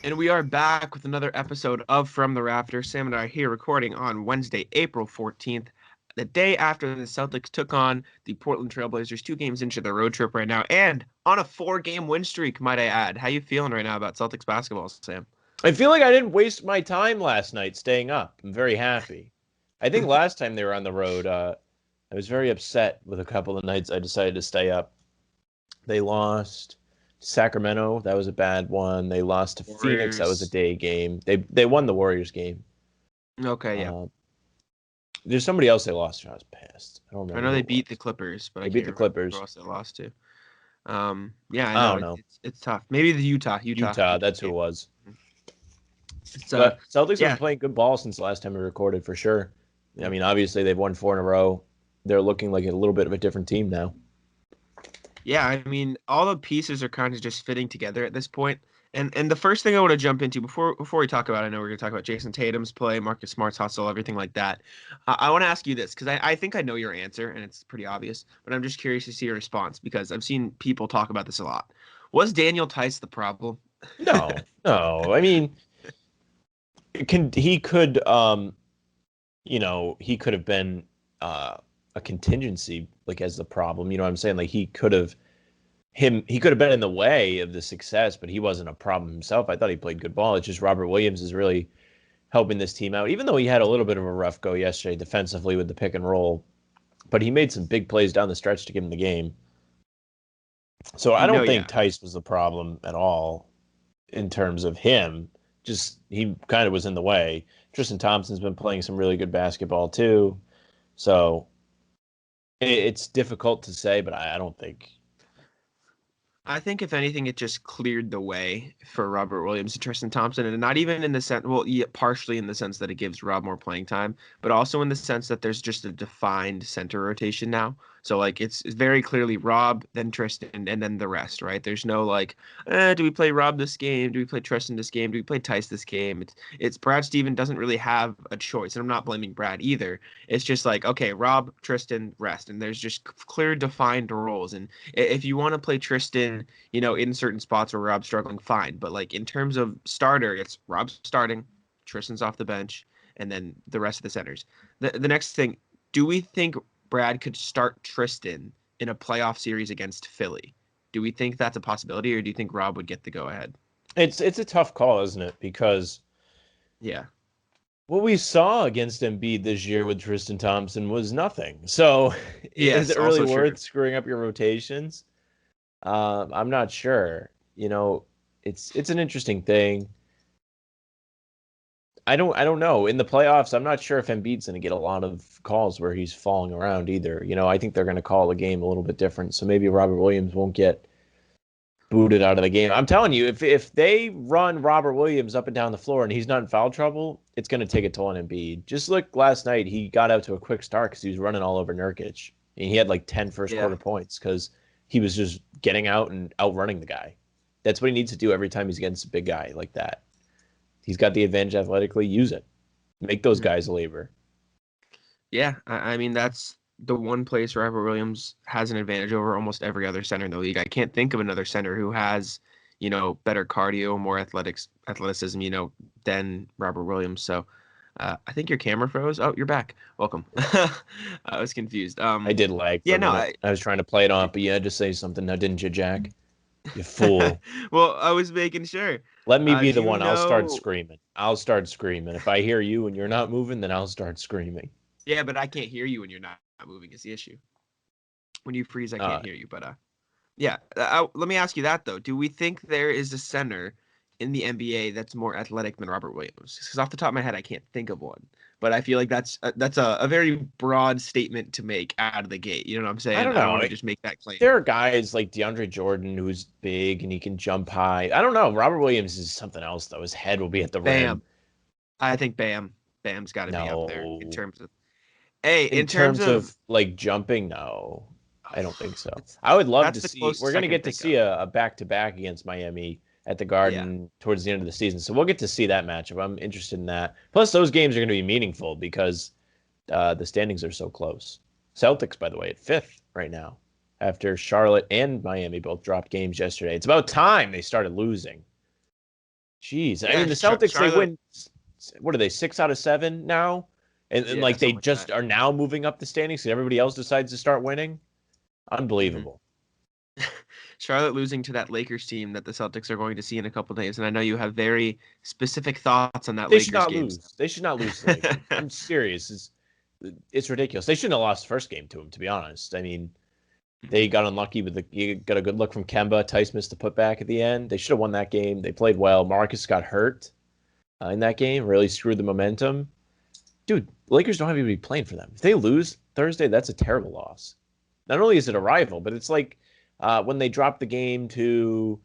And we are back with another episode of From the Rafters. Sam and I are here recording on Wednesday, April 14th, the day after the Celtics took on the Portland Trailblazers, 2 games into their road trip right now, and on a 4-game win streak, might I add. How you feeling right now about Celtics basketball, Sam? I feel like I didn't waste my time last night staying up. I'm very happy. I think last time they were on the road, I was very upset with a couple of nights I decided to stay up. They lost to Sacramento. That was a bad one. They lost to Phoenix. That was a Warriors. day game. They won the Warriors game. Okay, yeah. Uh, there's somebody else they lost. I was pissed. I don't I remember know who they it beat the was. Clippers, but I They beat can't the remember who Clippers. else they lost to. Yeah, I I know don't know. it's tough. Maybe the Utah Utah. That's who it game. was. It's But Celtics have been yeah, playing good ball since the last time we recorded, for sure. I mean, obviously they've won 4 in a row. They're looking like a little bit of a different team now. Yeah, I mean, all the pieces are kind of just fitting together at this point. And the first thing I want to jump into before we talk about, I know we're going to talk about Jason Tatum's play, Marcus Smart's hustle, everything like that. I want to ask you this because I think I know your answer and it's pretty obvious, but I'm just curious to see your response because I've seen people talk about this a lot. Was Daniel Tice the problem? No, no. I mean, he could he could have been a contingency like as the problem. You know what I'm saying? Like he could have been in the way of the success, but he wasn't a problem himself. I thought he played good ball. It's just Robert Williams is really helping this team out, even though he had a little bit of a rough go yesterday defensively with the pick and roll. But he made some big plays down the stretch to give him the game. So I don't think Yeah. Tice was the problem at all in terms of him. Just he kind of was in the way. Tristan Thompson's been playing some really good basketball too. So it's difficult to say, but I don't think. I think if anything, it just cleared the way for Robert Williams and Tristan Thompson, and not even in the sense, well, yeah, partially in the sense that it gives Rob more playing time, but also in the sense that there's just a defined center rotation now. So like it's very clearly Rob, then Tristan, and then the rest, right? There's no like, do we play Rob this game? Do we play Tristan this game? Do we play Tice this game? It's Brad Steven doesn't really have a choice, and I'm not blaming Brad either. It's just like, okay, Rob, Tristan, rest, and there's just clear defined roles, and if you want to play Tristan, in certain spots where Rob's struggling, fine. But like in terms of starter, it's Rob's starting, Tristan's off the bench, and then the rest of the centers. The next thing, do we think Brad could start Tristan in a playoff series against Philly? Do we think that's a possibility, or do you think Rob would get the go ahead? It's a tough call, isn't it? Because Yeah. what we saw against Embiid this year with Tristan Thompson was nothing. So is Yes, it really also true. worth screwing up your rotations? I'm not sure. It's an interesting thing. I don't know. In the playoffs, I'm not sure if Embiid's going to get a lot of calls where he's falling around either. I think they're going to call the game a little bit different. So maybe Robert Williams won't get booted out of the game. I'm telling you, if they run Robert Williams up and down the floor and he's not in foul trouble, it's going to take a toll on Embiid. Just look last night, he got out to a quick start because he was running all over Nurkic. And he had like 10 first Yeah. quarter points because he was just getting out and outrunning the guy. That's what he needs to do every time he's against a big guy like that. He's got the advantage athletically. Use it. Make those Mhm. guys labor. Yeah, I mean that's the one place Robert Williams has an advantage over almost every other center in the league. I can't think of another center who has, better cardio, more athleticism, than Robert Williams. So I think your camera froze. Oh, you're back. Welcome. I was confused. I did lag for Yeah, a no, minute. I was trying to play it off, but you had to say something now, didn't you, Jack? You fool. well, I was making sure. Let me be Do the you one. I'll start know? screaming. I'll start screaming. If I hear you and you're not moving, then I'll start screaming. Yeah, but I can't hear you when you're not moving. Is the issue? When you freeze, I can't Uh, hear you. But yeah. Let me ask you that though. Do we think there is a center in the NBA that's more athletic than Robert Williams? Because off the top of my head, I can't think of one. But I feel like that's a very broad statement to make out of the gate. You know what I'm I saying? don't I don't want know. to just make that claim. There are guys like DeAndre Jordan who's big and he can jump high. I don't know. Robert Williams is something else though. His head will be at the rim. Bam. I think Bam's got to be up there in No. terms of. Hey, In in terms terms of. of like jumping, no. I don't think so. I would love That's to the see. We're closest I gonna can get to think see of. a back to back against Miami at the Yeah. Garden towards the end of the season. So we'll get to see that matchup. I'm interested in that. Plus, those games are going to be meaningful because the standings are so close. Celtics, by the way, at fifth right now after Charlotte and Miami both dropped games yesterday. It's about time they started losing. Jeez. I Yeah, mean, the Celtics, they Charlotte. win, what are they, 6 out of 7 now? And Yeah, like they something like just that. are now moving up the standings because everybody else decides to start winning. Hmm. Unbelievable. Charlotte losing to that Lakers team that the Celtics are going to see in a couple days, and I know you have very specific thoughts on that They should Lakers not game. lose. They should not lose to the Lakers. I'm serious. It's ridiculous. They shouldn't have lost the first game to them, to be honest. I mean, they got unlucky with you got a good look from Kemba. Tice missed the putback at the end. They should have won that game. They played well. Marcus got hurt in that game, really screwed the momentum. Dude, Lakers don't have anybody playing for them. If they lose Thursday, that's a terrible loss. Not only is it a rival, but it's like when they dropped the game to,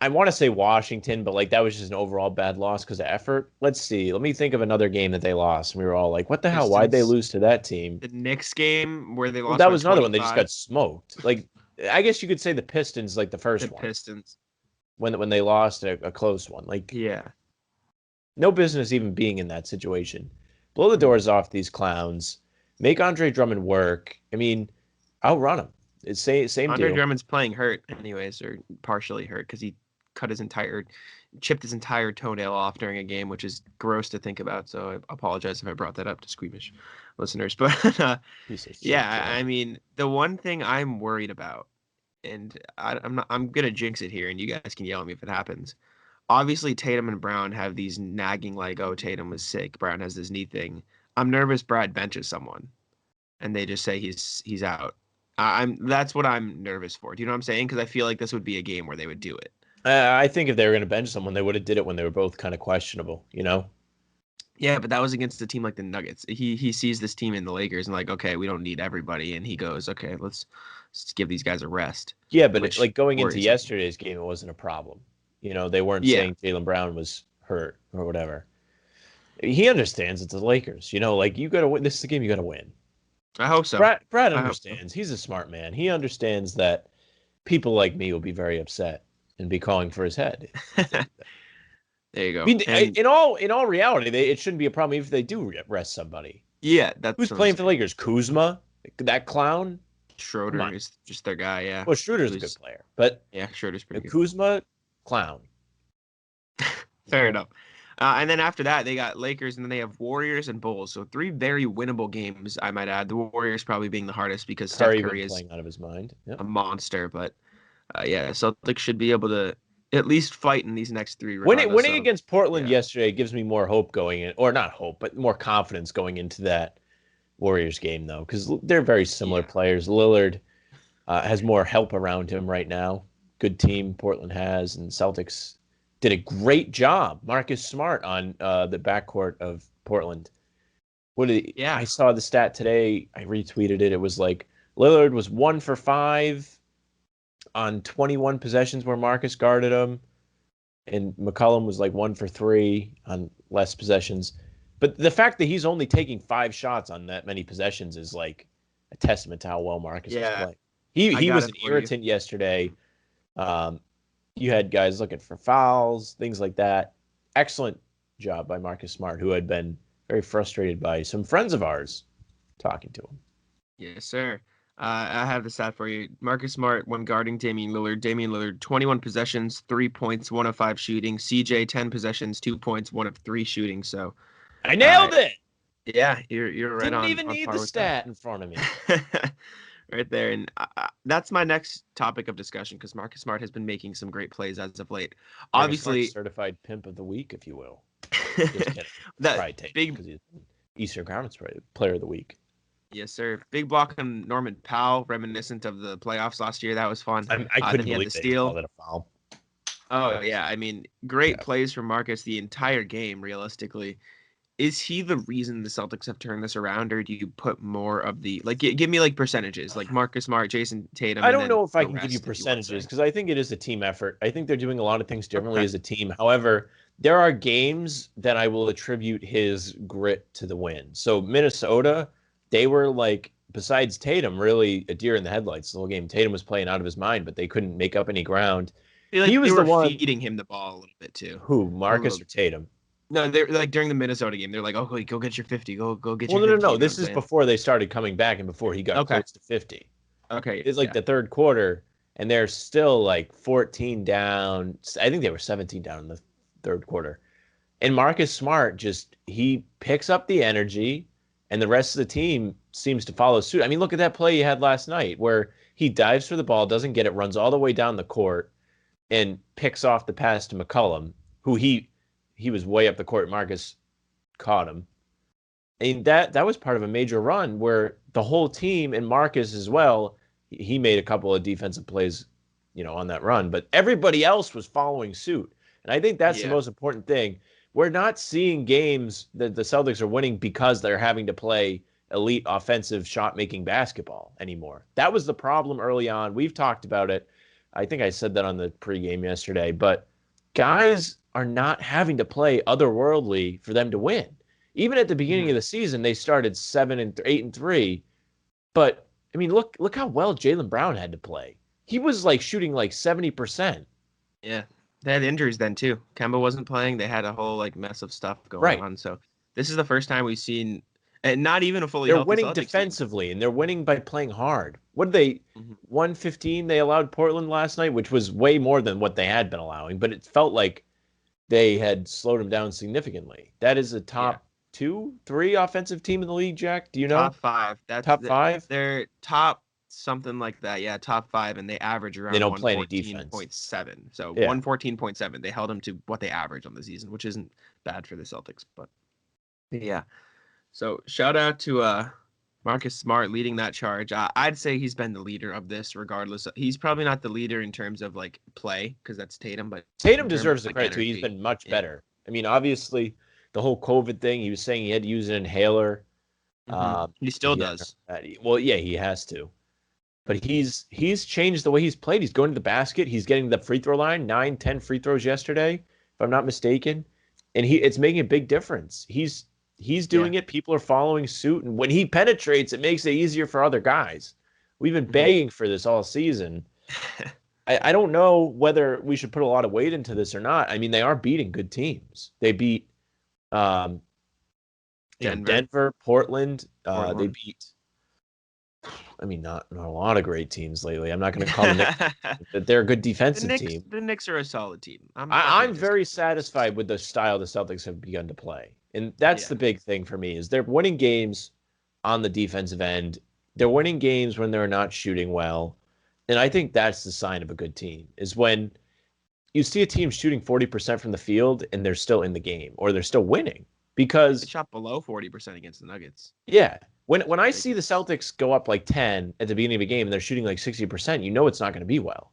I want to say Washington, but like that was just an overall bad loss because of effort. Let's see. Let me think of another game that they lost. And we were all like, what the hell? Why'd they Pistons, lose to that team? the Knicks game where they Well, lost that by was another one. They just 25. got smoked. Like, I guess you could say the Pistons, like the The first one, Pistons. when they lost a close one. Like, Yeah. no business even being in that situation. Blow the doors off these clowns. Make Andre Drummond work. I mean, outrun him. It's same Andre deal. Drummond's playing hurt anyways, or partially hurt because he chipped his entire toenail off during a game, which is gross to think about. So I apologize if I brought that up to squeamish listeners. But Piece of shit. yeah, I mean, the one thing I'm worried about, and I'm gonna jinx it here, and you guys can yell at me if it happens. Obviously, Tatum and Brown have these nagging like, oh, Tatum was sick, Brown has this knee thing. I'm nervous Brad benches someone, and they just say he's out. I'm That's what I'm nervous for. Do you know what I'm saying? Because I feel like this would be a game where they would do it. I think if they were going to bench someone, they would have did it when they were both kind of questionable. You know. Yeah, but that was against a team like the Nuggets. He sees this team in the Lakers and like, okay, we don't need everybody, and he goes, okay, let's give these guys a rest. Yeah, but Which like going into worries me. yesterday's game, it wasn't a problem. You know, they weren't Yeah, saying Jaylen Brown was hurt or whatever. He understands it's the Lakers. You know, like you got to win. This is the game you got to win. I hope so. Brad I hope so. understands. He's a smart man. He understands that people like me will be very upset and be calling for his head. There you go. I mean, And in all reality, it shouldn't be a problem if they do rest somebody. yeah, that's Who's what I'm playing for the saying. Lakers? Kuzma, that clown. Schroeder is just their guy. Yeah. Well, Schroeder's a good player, but Yeah, Schroeder's pretty good. Kuzma, clown. Fair enough. And then after that, they got Lakers, and then they have Warriors and Bulls. So 3 very winnable games, I might add. The Warriors probably being the hardest because Steph Curry is playing out of his mind. Yep. a monster. But yeah, Celtics should be able to at least fight in these next 3. Winning against Portland yeah. yesterday gives me more hope going in, or not hope, but more confidence going into that Warriors game, though, because they're very similar players. Lillard has more help around him right now. Good team Portland has, and Celtics did a great job. Marcus Smart on the backcourt of Portland. I saw the stat today. I retweeted it. It was like Lillard was 1 for 5 on 21 possessions where Marcus guarded him, and McCollum was like 1 for 3 on less possessions. But the fact that he's only taking 5 shots on that many possessions is like a testament to how well Marcus is playing. He was an irritant yesterday. You had guys looking for fouls, things like that. Excellent job by Marcus Smart, who had been very frustrated by some friends of ours talking to him. Yes, sir. I have the stat for you. Marcus Smart, when guarding Damian Lillard, 21 possessions, 3 points, 1 of 5 shooting. CJ, 10 possessions, 2 points, 1 of 3 shooting. So I nailed it. Yeah, you're right on. Didn't even need the stat in front of me. Right there. And that's my next topic of discussion because Marcus Smart has been making some great plays as of late. Obviously, certified pimp of the week, if you will. Just kidding. That big because he's Eastern Conference Player of the Week. Yes, sir. Big block on Norman Powell, reminiscent of the playoffs last year. That was fun. I couldn't believe they called it a foul. Oh yeah, I mean, great plays from Marcus the entire game. Realistically, is he the reason the Celtics have turned this around, or do you put more of the give me like percentages, like Marcus Smart, Jayson Tatum? I don't know if I can give you percentages because I think it is a team effort. I think they're doing a lot of things differently as a team. However, there are games that I will attribute his grit to the win. So Minnesota, they were like, besides Tatum, really a deer in the headlights the whole game. Tatum was playing out of his mind, but they couldn't make up any ground. He was the one feeding him the ball a little bit too. Who, Marcus or Tatum? No, they're like during the Minnesota game. They're like, "Oh, go get your 50. Go get your 50." Well, no. This is before they started coming back and before he got close to 50. Okay, it's like the third quarter, and they're still like 14 down. I think they were 17 down in the third quarter. And Marcus Smart he picks up the energy, and the rest of the team seems to follow suit. I mean, look at that play he had last night where he dives for the ball, doesn't get it, runs all the way down the court, and picks off the pass to McCollum, who he was way up the court. Marcus caught him. And that was part of a major run where the whole team and Marcus as well, he made a couple of defensive plays, on that run, but everybody else was following suit. And I think that's the most important thing. We're not seeing games that the Celtics are winning because they're having to play elite offensive shot-making basketball anymore. That was the problem early on. We've talked about it. I think I said that on the pregame yesterday, but guys are not having to play otherworldly for them to win. Even at the beginning of the season, they started 8-3. But I mean, look how well Jaylen Brown had to play. He was like shooting like 70%. Yeah, they had injuries then too. Campbell wasn't playing. They had a whole like mess of stuff going on. So this is the first time we've seen, and not even a fully healthy winning Celtics defensively, team. And they're winning by playing hard. What did they? 115 they allowed Portland last night, which was way more than what they had been allowing. But it felt like they had slowed them down significantly. That is a top 2, 3 offensive team in the league, Jack. Do you know? Top 5. That's top 5. They're top something like that. Yeah, top 5, and they average around 114.7. So 114.7. They held them to what they average on the season, which isn't bad for the Celtics. But yeah. So shout out to Marcus Smart leading that charge. I'd say he's been the leader of this, regardless. He's probably not the leader in terms of like play, because that's Tatum. But Tatum deserves the credit too. He's been much better. I mean, obviously, the whole COVID thing. He was saying he had to use an inhaler. He still does. Well, yeah, he has to. But he's changed the way he's played. He's going to the basket. He's getting the free throw line, 9, 10 free throws yesterday, if I'm not mistaken. And it's making a big difference. He's doing it. People are following suit. And when he penetrates, it makes it easier for other guys. We've been begging for this all season. I don't know whether we should put a lot of weight into this or not. I mean, they are beating good teams. They beat Denver, Portland. They beat, I mean, not a lot of great teams lately. I'm not going to call them that they're a good defensive team. The Knicks are a solid team. I'm very satisfied with the style the Celtics have begun to play. And that's the big thing for me is they're winning games on the defensive end. They're winning games when they're not shooting well. And I think that's the sign of a good team is when you see a team shooting 40% from the field and they're still in the game or they're still winning because they shot below 40% against the Nuggets. Yeah. When I see the Celtics go up like 10 at the beginning of a game and they're shooting like 60%, you know it's not going to be well.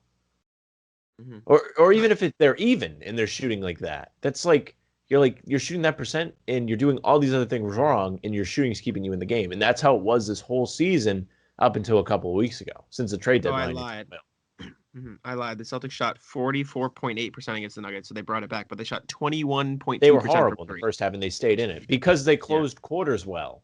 Or even if they're even and they're shooting like that. That's like you're shooting that percent and you're doing all these other things wrong and your shooting's keeping you in the game. And that's how it was this whole season up until a couple of weeks ago since the trade deadline. I lied. The Celtics shot 44.8% against the Nuggets, so they brought it back, but they shot 21.2%. They were horrible in the first half and they stayed in it because they closed quarters well.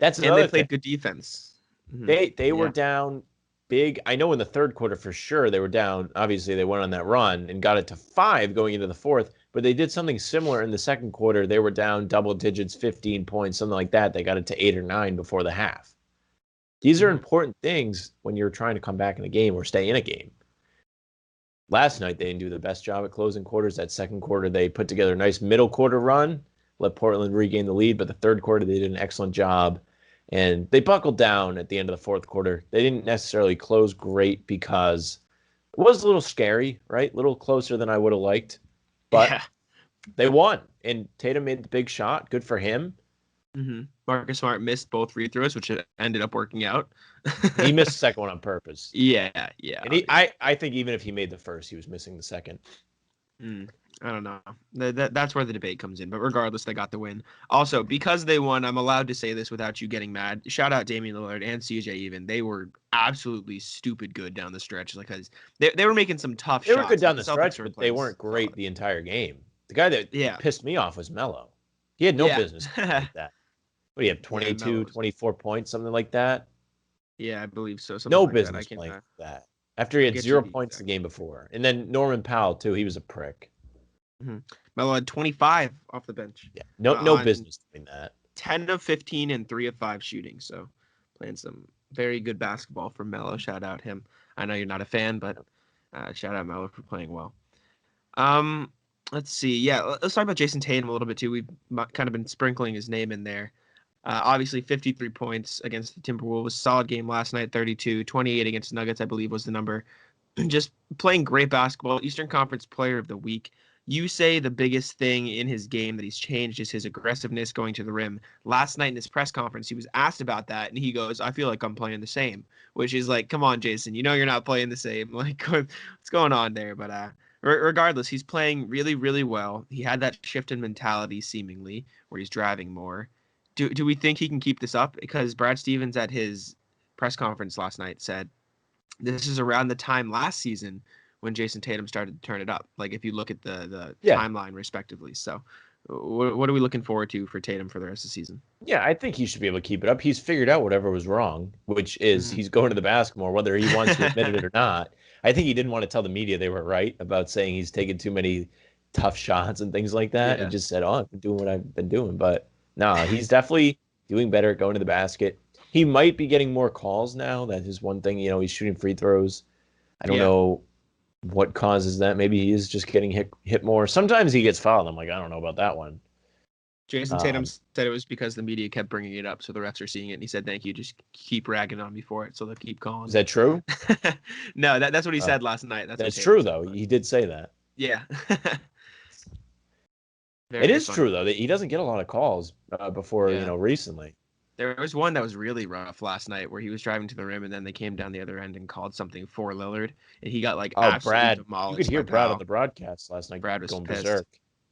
That's and they played good defense. They were down big. I know in the third quarter for sure they were down. Obviously, they went on that run and got it to 5 going into the fourth, but they did something similar in the second quarter. They were down double digits, 15 points, something like that. They got it to 8 or 9 before the half. These are important things when you're trying to come back in a game or stay in a game. Last night, they didn't do the best job at closing quarters. That second quarter, they put together a nice middle quarter run, let Portland regain the lead, but the third quarter, they did an excellent job. And they buckled down at the end of the fourth quarter. They didn't necessarily close great because it was a little scary, right? A little closer than I would have liked. But they won. And Tatum made the big shot. Good for him. Marcus Smart missed both free throws, which ended up working out. He missed the second one on purpose. Yeah. And I think even if he made the first, he was missing the second. I don't know. That's where the debate comes in. But regardless, they got the win. Also, because they won, I'm allowed to say this without you getting mad. Shout out Damian Lillard and CJ even. They were absolutely stupid good down the stretch. Because they were making some tough shots. They were good down the stretch, but they weren't great the entire game. The guy that pissed me off was Melo. He had no business like that. What do you have, 22, 24 points, something like that? Yeah, I believe so. No business playing that. After he had 0 points the game before. And then Norman Powell, too. He was a prick. Melo had 25 off the bench. Yeah, no business doing that. 10 of 15 and 3 of 5 shooting. So playing some very good basketball for Melo. Shout out him. I know you're not a fan, but shout out Melo for playing well. Let's see. Yeah, let's talk about Jayson Tatum a little bit too. We've kind of been sprinkling his name in there. Obviously, 53 points against the Timberwolves. Solid game last night, 32. 28 against the Nuggets, I believe, was the number. Just playing great basketball. Eastern Conference Player of the Week. You say the biggest thing in his game that he's changed is his aggressiveness going to the rim. Last night in his press conference, he was asked about that, and he goes, "I feel like I'm playing the same," which is like, come on, Jayson, you know you're not playing the same. Like, what's going on there? But regardless, he's playing really, really well. He had that shift in mentality, seemingly, where he's driving more. Do we think he can keep this up? Because Brad Stevens at his press conference last night said this is around the time last season when Jayson Tatum started to turn it up. Like if you look at the timeline respectively. So what are we looking forward to for Tatum for the rest of the season? Yeah, I think he should be able to keep it up. He's figured out whatever was wrong, which is he's going to the basket more, whether he wants to admit it or not. I think he didn't want to tell the media they were right about saying he's taken too many tough shots and things like that. Yeah. And just said, I've been doing what I've been doing. But no, he's definitely doing better at going to the basket. He might be getting more calls now. That is one thing. He's shooting free throws. I don't know what causes that. Maybe he is just getting hit more. Sometimes he gets fouled. I'm like, I don't know about that one. Jayson Tatum said it was because the media kept bringing it up, so the refs are seeing it, and he said, "Thank you, just keep ragging on me for it, so they'll keep calling." Is that true? No, that's what he said last night. That's true, though. He did say that. Yeah. It is true, though, that he doesn't get a lot of calls before, recently. There was one that was really rough last night where he was driving to the rim, and then they came down the other end and called something for Lillard, and he got Brad. demolished. You could hear Brad on the broadcast last night. Brad was going pissed. Berserk.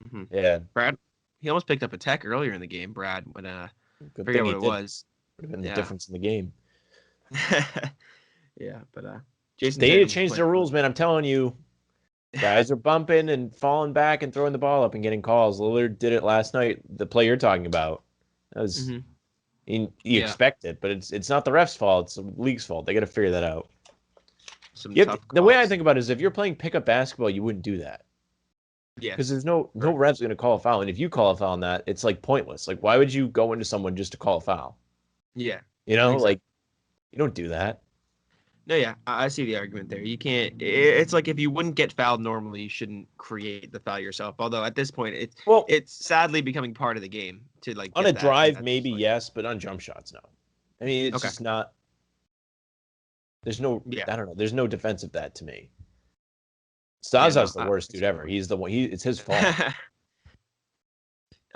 Mm-hmm. Yeah. Brad, he almost picked up a tech earlier in the game, Brad, when Good forget thing what it was. Would have been the difference in the game. Yeah, but Jayson they Tatum need to change their rules, man. I'm telling you. Guys are bumping and falling back and throwing the ball up and getting calls. Lillard did it last night, the play you're talking about. That was you expect it, but it's not the ref's fault, it's the league's fault. They got to figure that out. The way I think about it is if you're playing pickup basketball, you wouldn't do that. Yeah. Because there's no ref's going to call a foul. And if you call a foul on that, it's like pointless. Like, why would you go into someone just to call a foul? Yeah. Exactly. Like, you don't do that. No, yeah, I see the argument there. You can't. It's like if you wouldn't get fouled normally, you shouldn't create the foul yourself. Although at this point, it's sadly becoming part of the game to like on a drive, maybe yes, but on jump shots, no. I mean, it's just not. There's no. I don't know. There's no defense of that to me. Zaza's the worst dude ever. He's the one. It's his fault.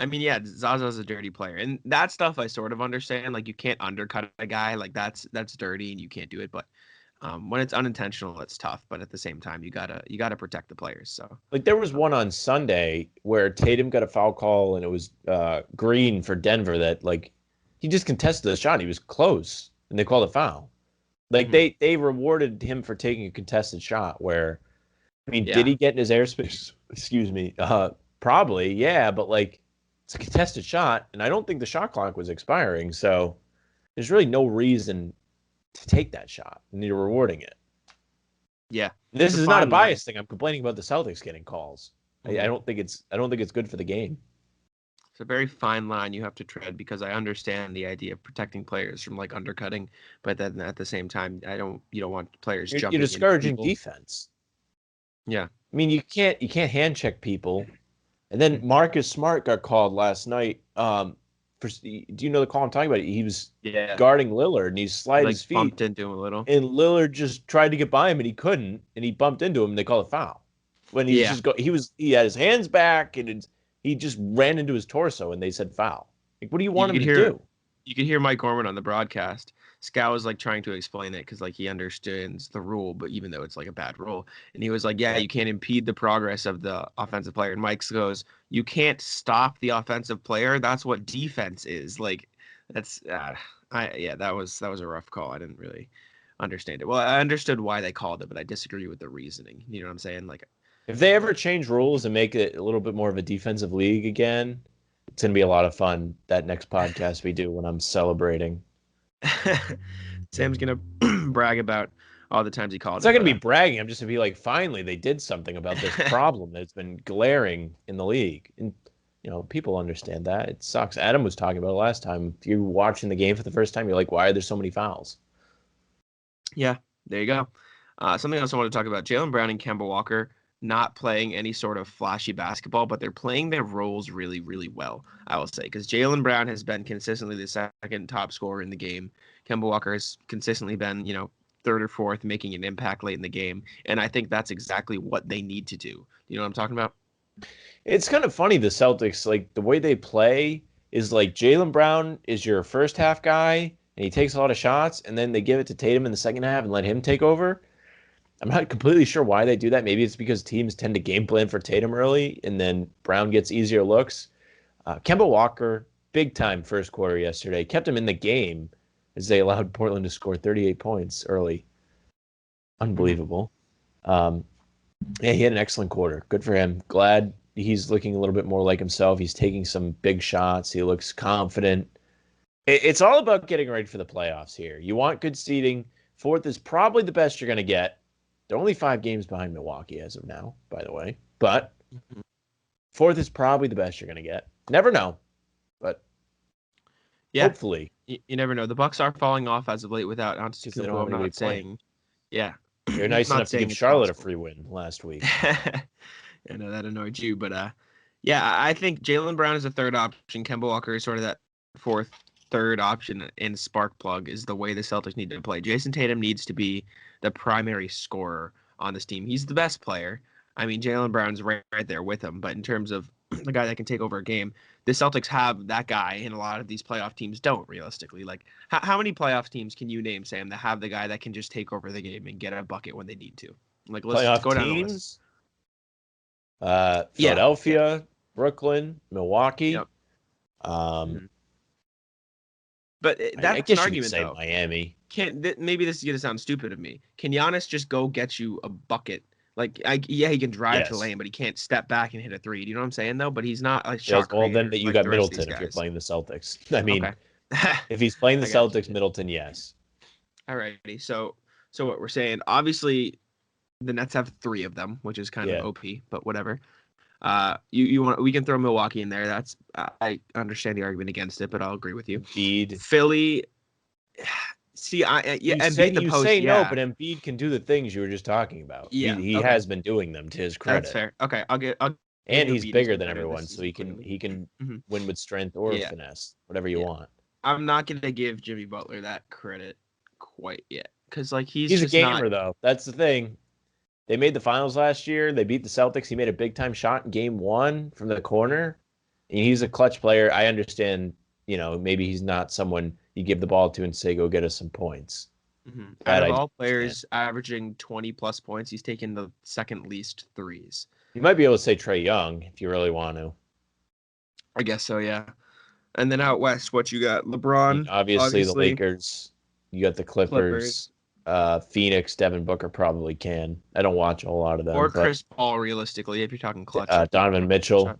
I mean, yeah, Zaza's a dirty player, and that stuff I sort of understand. Like, you can't undercut a guy. Like, that's dirty, and you can't do it. But when it's unintentional, it's tough. But at the same time, you gotta protect the players. So, like, there was one on Sunday where Tatum got a foul call, and it was Green for Denver that like he just contested the shot. He was close, and they called a foul. Like they rewarded him for taking a contested shot. Where, I mean, did he get in his airspace? Excuse me. Probably, yeah, but like. It's a contested shot, and I don't think the shot clock was expiring, so there's really no reason to take that shot, and you're rewarding it. Yeah, this is not a bias thing. I'm complaining about the Celtics getting calls. I don't think it's good for the game. It's a very fine line you have to tread because I understand the idea of protecting players from like undercutting, but then at the same time, you don't want players jumping. You're discouraging defense. Yeah, I mean you can't hand check people. And then Marcus Smart got called last night. Do you know the call I'm talking about? He was guarding Lillard, and he slid his feet. Bumped into him a little. And Lillard just tried to get by him, and he couldn't. And he bumped into him, and they called a foul. When he he had his hands back, and he just ran into his torso, and they said foul. Like, what do you want him to do? You could hear Mike Gorman on the broadcast. Scout was like trying to explain it because like he understands the rule, but even though it's like a bad rule, and he was like, "Yeah, you can't impede the progress of the offensive player." And Mike goes, "You can't stop the offensive player. That's what defense is." Like, that's that was a rough call. I didn't really understand it. Well, I understood why they called it, but I disagree with the reasoning. You know what I'm saying? Like, if they ever change rules and make it a little bit more of a defensive league again, it's gonna be a lot of fun. That next podcast we do when I'm celebrating. Sam's gonna brag about all the times he called. It's not gonna be bragging. I'm just gonna be like, finally, they did something about this problem that's been glaring in the league, and people understand that. It sucks. Adam was talking about it last time. If you're watching the game for the first time, you're like, why are there so many fouls? Yeah, there you go. Something else I want to talk about: Jaylen Brown and Campbell Walker not playing any sort of flashy basketball, but they're playing their roles really, really well, I will say. Because Jaylen Brown has been consistently the second top scorer in the game. Campbell Walker has consistently been, third or fourth, making an impact late in the game. And I think that's exactly what they need to do. You know what I'm talking about? It's kind of funny, the Celtics, like the way they play is like Jaylen Brown is your first half guy and he takes a lot of shots, and then they give it to Tatum in the second half and let him take over. I'm not completely sure why they do that. Maybe it's because teams tend to game plan for Tatum early and then Brown gets easier looks. Campbell Walker, big time first quarter yesterday, kept him in the game as they allowed Portland to score 38 points early. Unbelievable. Yeah, he had an excellent quarter. Good for him. Glad he's looking a little bit more like himself. He's taking some big shots. He looks confident. It's all about getting ready for the playoffs here. You want good seeding. Fourth is probably the best you're going to get. They're only 5 games behind Milwaukee as of now, by the way. But fourth is probably the best you're going to get. Never know, but hopefully. You never know. The Bucks are falling off as of late without Antetokounmpo. I'm not saying. Yeah. You're nice enough to give Charlotte a free win last week. I know that annoyed you, but I think Jaylen Brown is a third option. Campbell Walker is sort of that third option, and spark plug is the way the Celtics need to play. Jayson Tatum needs to be the primary scorer on this team. He's the best player. I mean, Jaylen Brown's right there with him, but in terms of the guy that can take over a game, the Celtics have that guy, and a lot of these playoff teams don't, realistically. Like, how many playoff teams can you name, Sam, that have the guy that can just take over the game and get a bucket when they need to? Like, let's playoff go down teams? The list. Philadelphia, Brooklyn, Milwaukee. Yep. But that's an argument, though. Miami. Maybe this is going to sound stupid of me. Can Giannis just go get you a bucket? Like, he can drive to the lane, but he can't step back and hit a three. Do you know what I'm saying, though? But he's not a shot creator. Well, then you got Middleton if you're playing the Celtics. I mean, if he's playing the Celtics, Middleton, yes. All righty. So what we're saying, obviously, the Nets have 3 of them, which is kind of OP, but whatever. We can throw Milwaukee in there. That's I understand the argument against it, but I'll agree with you. Embiid, Philly. See, Embiid say no, but Embiid can do the things you were just talking about. Yeah, he has been doing them to his credit. That's fair. Okay, and he's bigger than everyone, so he can win with strength or finesse, whatever you want. I'm not gonna give Jimmy Butler that credit quite yet, because he's just a gamer though. That's the thing. They made the finals last year. They beat the Celtics. He made a big time shot in game 1 from the corner. And he's a clutch player. I understand, maybe he's not someone you give the ball to and say, go get us some points. Mm-hmm. Out of all players averaging 20 plus points, he's taken the second least threes. You might be able to say Trae Young if you really want to. I guess so, yeah. And then out west, what you got? LeBron. I mean, obviously the Lakers. You got the Clippers. Phoenix, Devin Booker probably can. I don't watch a whole lot of them. Or Chris Paul, realistically, if you're talking clutch. Donovan Mitchell.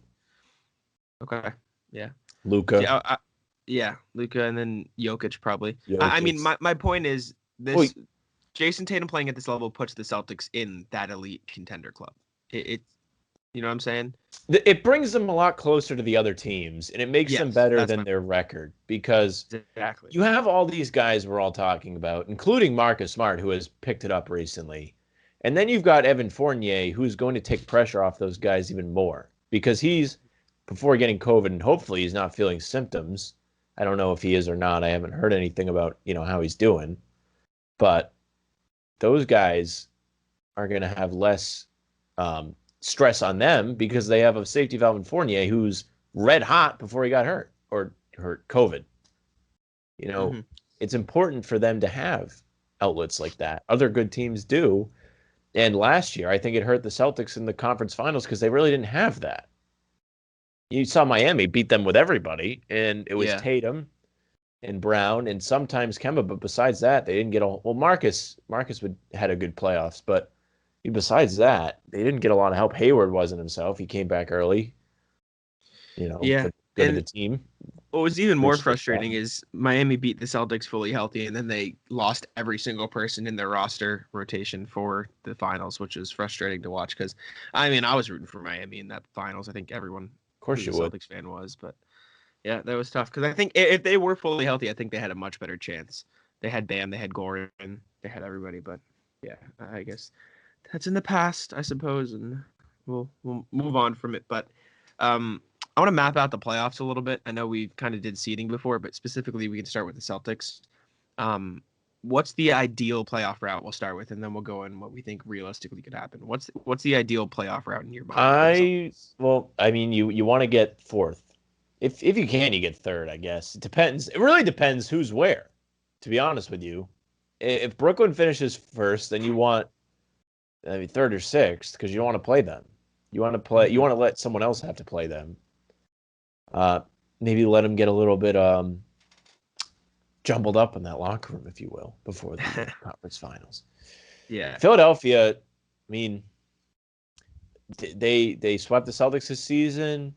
Okay. Yeah. Luka. Yeah, Luka, and then Jokic probably. I mean, my point is this: Jayson Tatum playing at this level puts the Celtics in that elite contender club. It you know what I'm saying? It brings them a lot closer to the other teams, and it makes them better than their record, because you have all these guys we're all talking about, including Marcus Smart, who has picked it up recently. And then you've got Evan Fournier, who's going to take pressure off those guys even more, because he's, before getting COVID, and hopefully he's not feeling symptoms. I don't know if he is or not. I haven't heard anything about, how he's doing. But those guys are going to have less stress on them, because they have a safety valve in Fournier who's red hot before he got hurt or hurt COVID. It's important for them to have outlets like that. Other good teams do. And last year, I think it hurt the Celtics in the conference finals because they really didn't have that. You saw Miami beat them with everybody, and it was Tatum and Brown and sometimes Kemba. But besides that, they didn't get Marcus had a good playoffs, but besides that, they didn't get a lot of help. Hayward wasn't himself. He came back early. Good to the team. What was even more frustrating is Miami beat the Celtics fully healthy, and then they lost every single person in their roster rotation for the finals, which is frustrating to watch because, I was rooting for Miami in that finals. I think everyone, of course, who's a Celtics fan was, but yeah, that was tough because I think if they were fully healthy, I think they had a much better chance. They had Bam, they had Gordon, they had everybody, but yeah, I guess that's in the past, I suppose, and we'll move on from it. But I want to map out the playoffs a little bit. I know we kind of did seeding before, but specifically we can start with the Celtics. What's the ideal playoff route? We'll start with, and then we'll go in what we think realistically could happen. What's the ideal playoff route in your mind? I mean, you want to get fourth. If you can, you get third, I guess. It depends. It really depends who's where, to be honest with you. If Brooklyn finishes first, then you want third or sixth because you don't want to play them. You want to let someone else have to play them. Maybe let them get a little bit jumbled up in that locker room, if you will, before the conference finals. Yeah. Philadelphia, I mean, they swept the Celtics this season.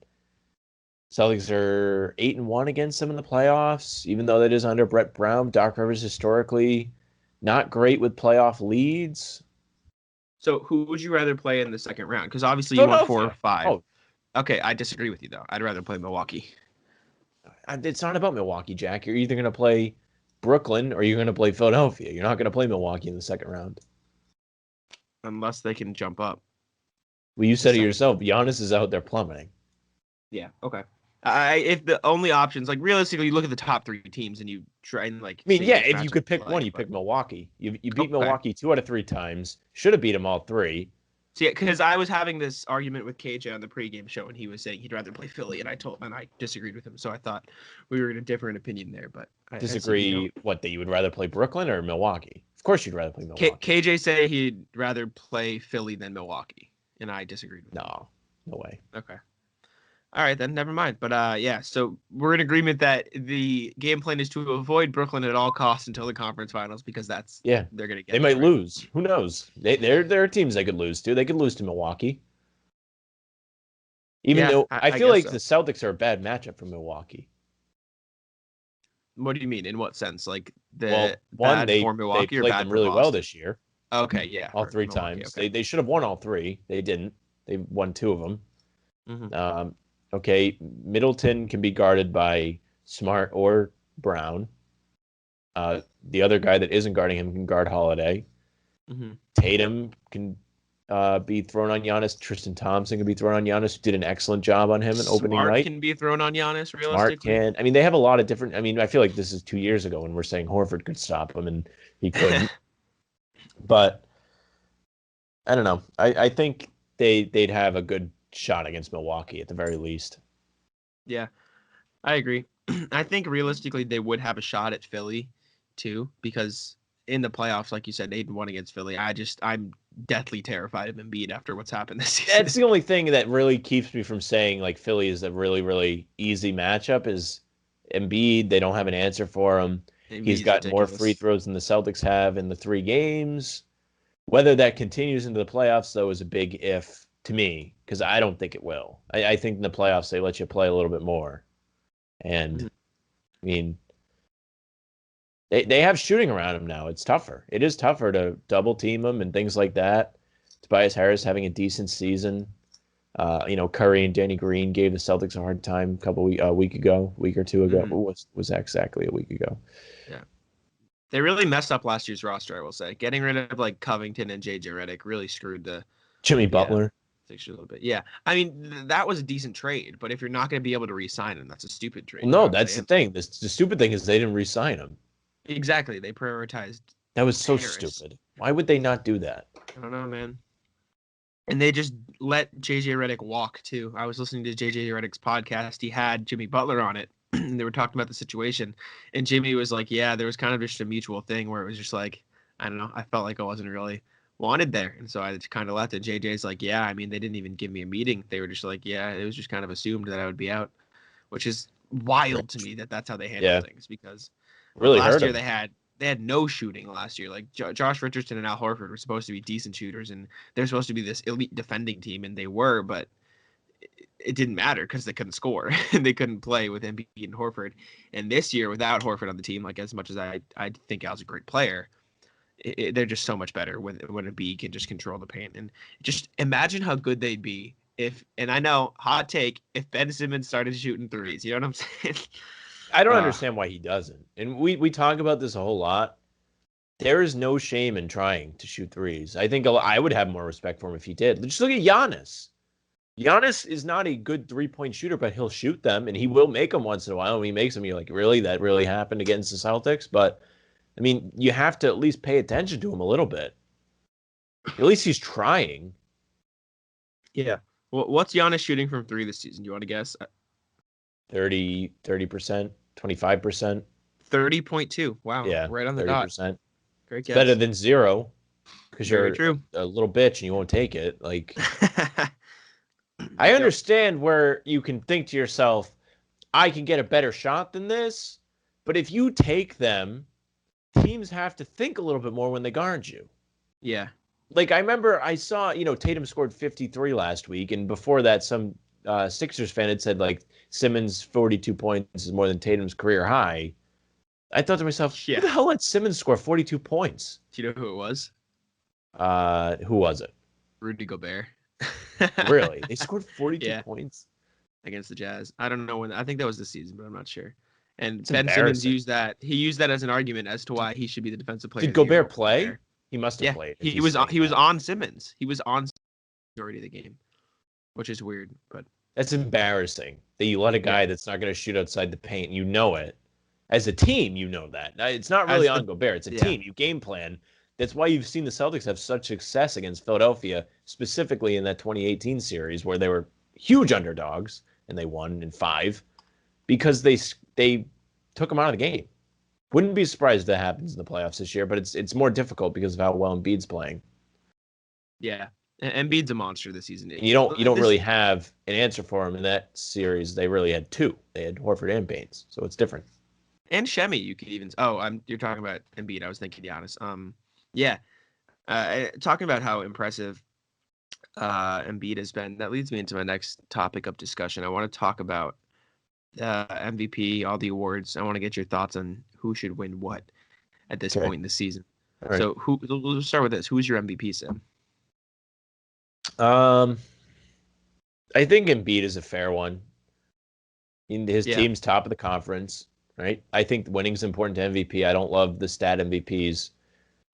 Celtics are 8-1 against them in the playoffs, even though that is under Brett Brown. Doc Rivers historically not great with playoff leads. So who would you rather play in the second round? Because obviously you want 4 or 5. Oh. Okay, I disagree with you though. I'd rather play Milwaukee. It's not about Milwaukee, Jack. You're either going to play Brooklyn or you're going to play Philadelphia. You're not going to play Milwaukee in the second round. Unless they can jump up. Well, you said it yourself. Giannis is out there plummeting. Yeah, okay. If the only options, like realistically, you look at the top 3 teams and you try and like. I mean, yeah, if you could pick one, you pick Milwaukee. You beat Milwaukee 2 out of 3 times. Should have beat them all 3. See, because I was having this argument with KJ on the pregame show, and he was saying he'd rather play Philly, and I disagreed with him. So I thought we were in a different opinion there. But I disagree. That you would rather play Brooklyn or Milwaukee? Of course, you'd rather play Milwaukee. KJ said he'd rather play Philly than Milwaukee, and I disagreed with him. No way. Okay. All right, then never mind. But yeah, so we're in agreement that the game plan is to avoid Brooklyn at all costs until the conference finals because they're gonna get. They might lose. Who knows? There are teams they could lose to. They could lose to Milwaukee. Even though I feel like the Celtics are a bad matchup for Milwaukee. What do you mean? In what sense? Like they played them really well this year. Okay, yeah, all 3 times. Okay. They should have won all 3. They didn't. They won 2 of them. Mm-hmm. Okay, Middleton can be guarded by Smart or Brown. The other guy that isn't guarding him can guard Holiday. Mm-hmm. Tatum can be thrown on Giannis. Tristan Thompson can be thrown on Giannis. Did an excellent job on him in opening night. Smart can be thrown on Giannis, realistically. Smart can. I mean, they have a lot of different. I mean, I feel like this is 2 years ago when we're saying Horford could stop him, and he couldn't. But I don't know. I think they'd have a good shot against Milwaukee at the very least. Yeah, I agree. I think realistically they would have a shot at Philly too, because in the playoffs, like you said, 8-1 against Philly. I'm deathly terrified of Embiid after what's happened this season. That's the only thing that really keeps me from saying like Philly is a really, really easy matchup is Embiid. They don't have an answer for him. He's got ridiculous. More free throws than the Celtics have in the 3 games. Whether that continues into the playoffs, though, is a big if to me, because I don't think it will. I think in the playoffs they let you play a little bit more. And I mean, they have shooting around him now. It's tougher. It is tougher to double team him and things like that. Tobias Harris having a decent season. Curry and Danny Green gave the Celtics a hard time a week or 2 ago. Mm-hmm. Was exactly a week ago. Yeah. They really messed up last year's roster, I will say. Getting rid of like Covington and JJ Redick really screwed the Jimmy Butler. A little bit. Yeah. I mean, that was a decent trade, but if you're not going to be able to re-sign him, that's a stupid trade. Well, no, that's the thing. The stupid thing is they didn't re-sign him. Exactly. They prioritized. That was so stupid. Why would they not do that? I don't know, man. And they just let JJ Redick walk too. I was listening to JJ Redick's podcast. He had Jimmy Butler on it, and they were talking about the situation. And Jimmy was like, "Yeah, there was kind of just a mutual thing where it was just like, I don't know. I felt like I wasn't really wanted there, and so I kind of left it." JJ's like, "Yeah, I mean, they didn't even give me a meeting. They were just like, yeah, it was just kind of assumed that I would be out," which is wild to me that that's how they handle things because really last year they had no shooting last year. Like Josh Richardson and Al Horford were supposed to be decent shooters, and they're supposed to be this elite defending team, and they were, but it didn't matter because they couldn't score and they couldn't play with Embiid and Horford. And this year, without Horford on the team, like as much as I think Al's a great player, they're just so much better when Embiid can just control the paint. And just imagine how good they'd be if, and I know, hot take, if Ben Simmons started shooting threes. You know what I'm saying? I don't understand why he doesn't. And we talk about this a whole lot. There is no shame in trying to shoot threes. I think I would have more respect for him if he did. Just look at Giannis. Giannis is not a good 3-point shooter, but he'll shoot them, and he will make them once in a while. And when he makes them, you're like, really? That really happened against the Celtics? But, I mean, you have to at least pay attention to him a little bit. At least he's trying. Yeah. Well, what's Giannis shooting from 3 this season? Do you want to guess? 30%, 25%. 30.2. Wow. Yeah, Right on the 30%. dot. Great It's guess. better than 0 because Very you're true. a little bitch and you won't take it. Like, I understand where you can think to yourself, I can get a better shot than this. But if you take them, teams have to think a little bit more when they guard you. Yeah. Like, I remember I saw, Tatum scored 53 last week. And before that, some Sixers fan had said, like, Simmons' 42 points is more than Tatum's career high. I thought to myself, who the hell let Simmons score 42 points? Do you know who it was? Who was it? Rudy Gobert. Really? They scored 42 points? Against the Jazz. I don't know when. I think that was this season, but I'm not sure. And It's Ben Simmons used that. He used that as an argument as to why he should be the defensive player. Did Gobert play? He must have played. He was on Simmons. He was on majority of the game, which is weird, but that's embarrassing that you let a guy that's not going to shoot outside the paint. You know it. As a team, you know that. It's not really on Gobert. It's a team. You game plan. That's why you've seen the Celtics have such success against Philadelphia, specifically in that 2018 series where they were huge underdogs and they won in 5 because they took them out of the game. Wouldn't be surprised if that happens in the playoffs this year, but it's more difficult because of how well Embiid's playing. Yeah, Embiid's a monster this season. And you don't really have an answer for him in that series. They really had 2. They had Horford and Baines, so it's different. And Shemi, you could even. You're talking about Embiid. I was thinking Giannis. Talking about how impressive Embiid has been. That leads me into my next topic of discussion. I want to talk about MVP, all the awards. I want to get your thoughts on who should win what at this point in the season. Right. So we'll start with this. Who's your MVP, Sam? I think Embiid is a fair one. His team's top of the conference, right? I think winning is important to MVP. I don't love the stat MVPs.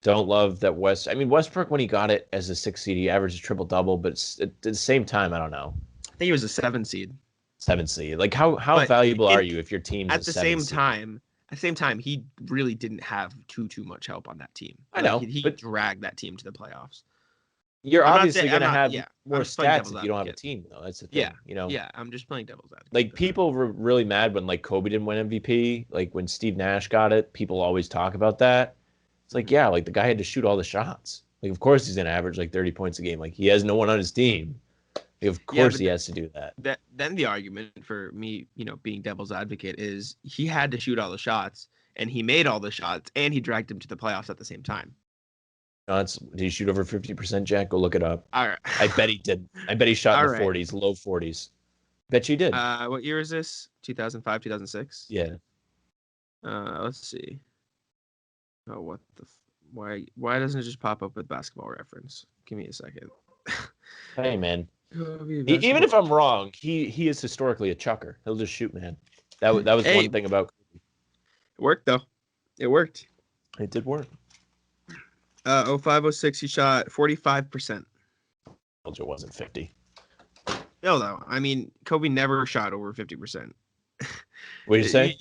Don't love that Westbrook, when he got it as a 6 seed, he averaged a triple-double, but at the same time, I don't know. I think he was a 7 seed. 7 seed. Like, how valuable are you if your team's at the same seed? At the same time, he really didn't have too much help on that team. I know. He dragged that team to the playoffs. You're obviously going to have more stats if you don't have a team, though. That's the thing. Yeah, I'm just playing devil's advocate. Like, people were really mad when, like, Kobe didn't win MVP. Like, when Steve Nash got it, people always talk about that. It's like, yeah, like, the guy had to shoot all the shots. Like, of course he's going to average, like, 30 points a game. Like, he has no one on his team. Like, of course he has to do that. Then the argument for me, being devil's advocate is he had to shoot all the shots, and he made all the shots, and he dragged him to the playoffs at the same time. Did he shoot over 50%, Jack? Go look it up. All right. I bet he did. I bet he shot in the 40s, low 40s. Bet you did. What year is this? 2005, 2006? Yeah. Let's see. Oh, what the... Why doesn't it just pop up with Basketball Reference? Give me a second. Hey, man. Even if I'm wrong, he is historically a chucker. He'll just shoot, man. That was one thing about Kobe. It worked, though. It worked. It did work. 05-06, he shot 45%. Told you it wasn't 50. No, though. I mean, Kobe never shot over 50%. What did you say?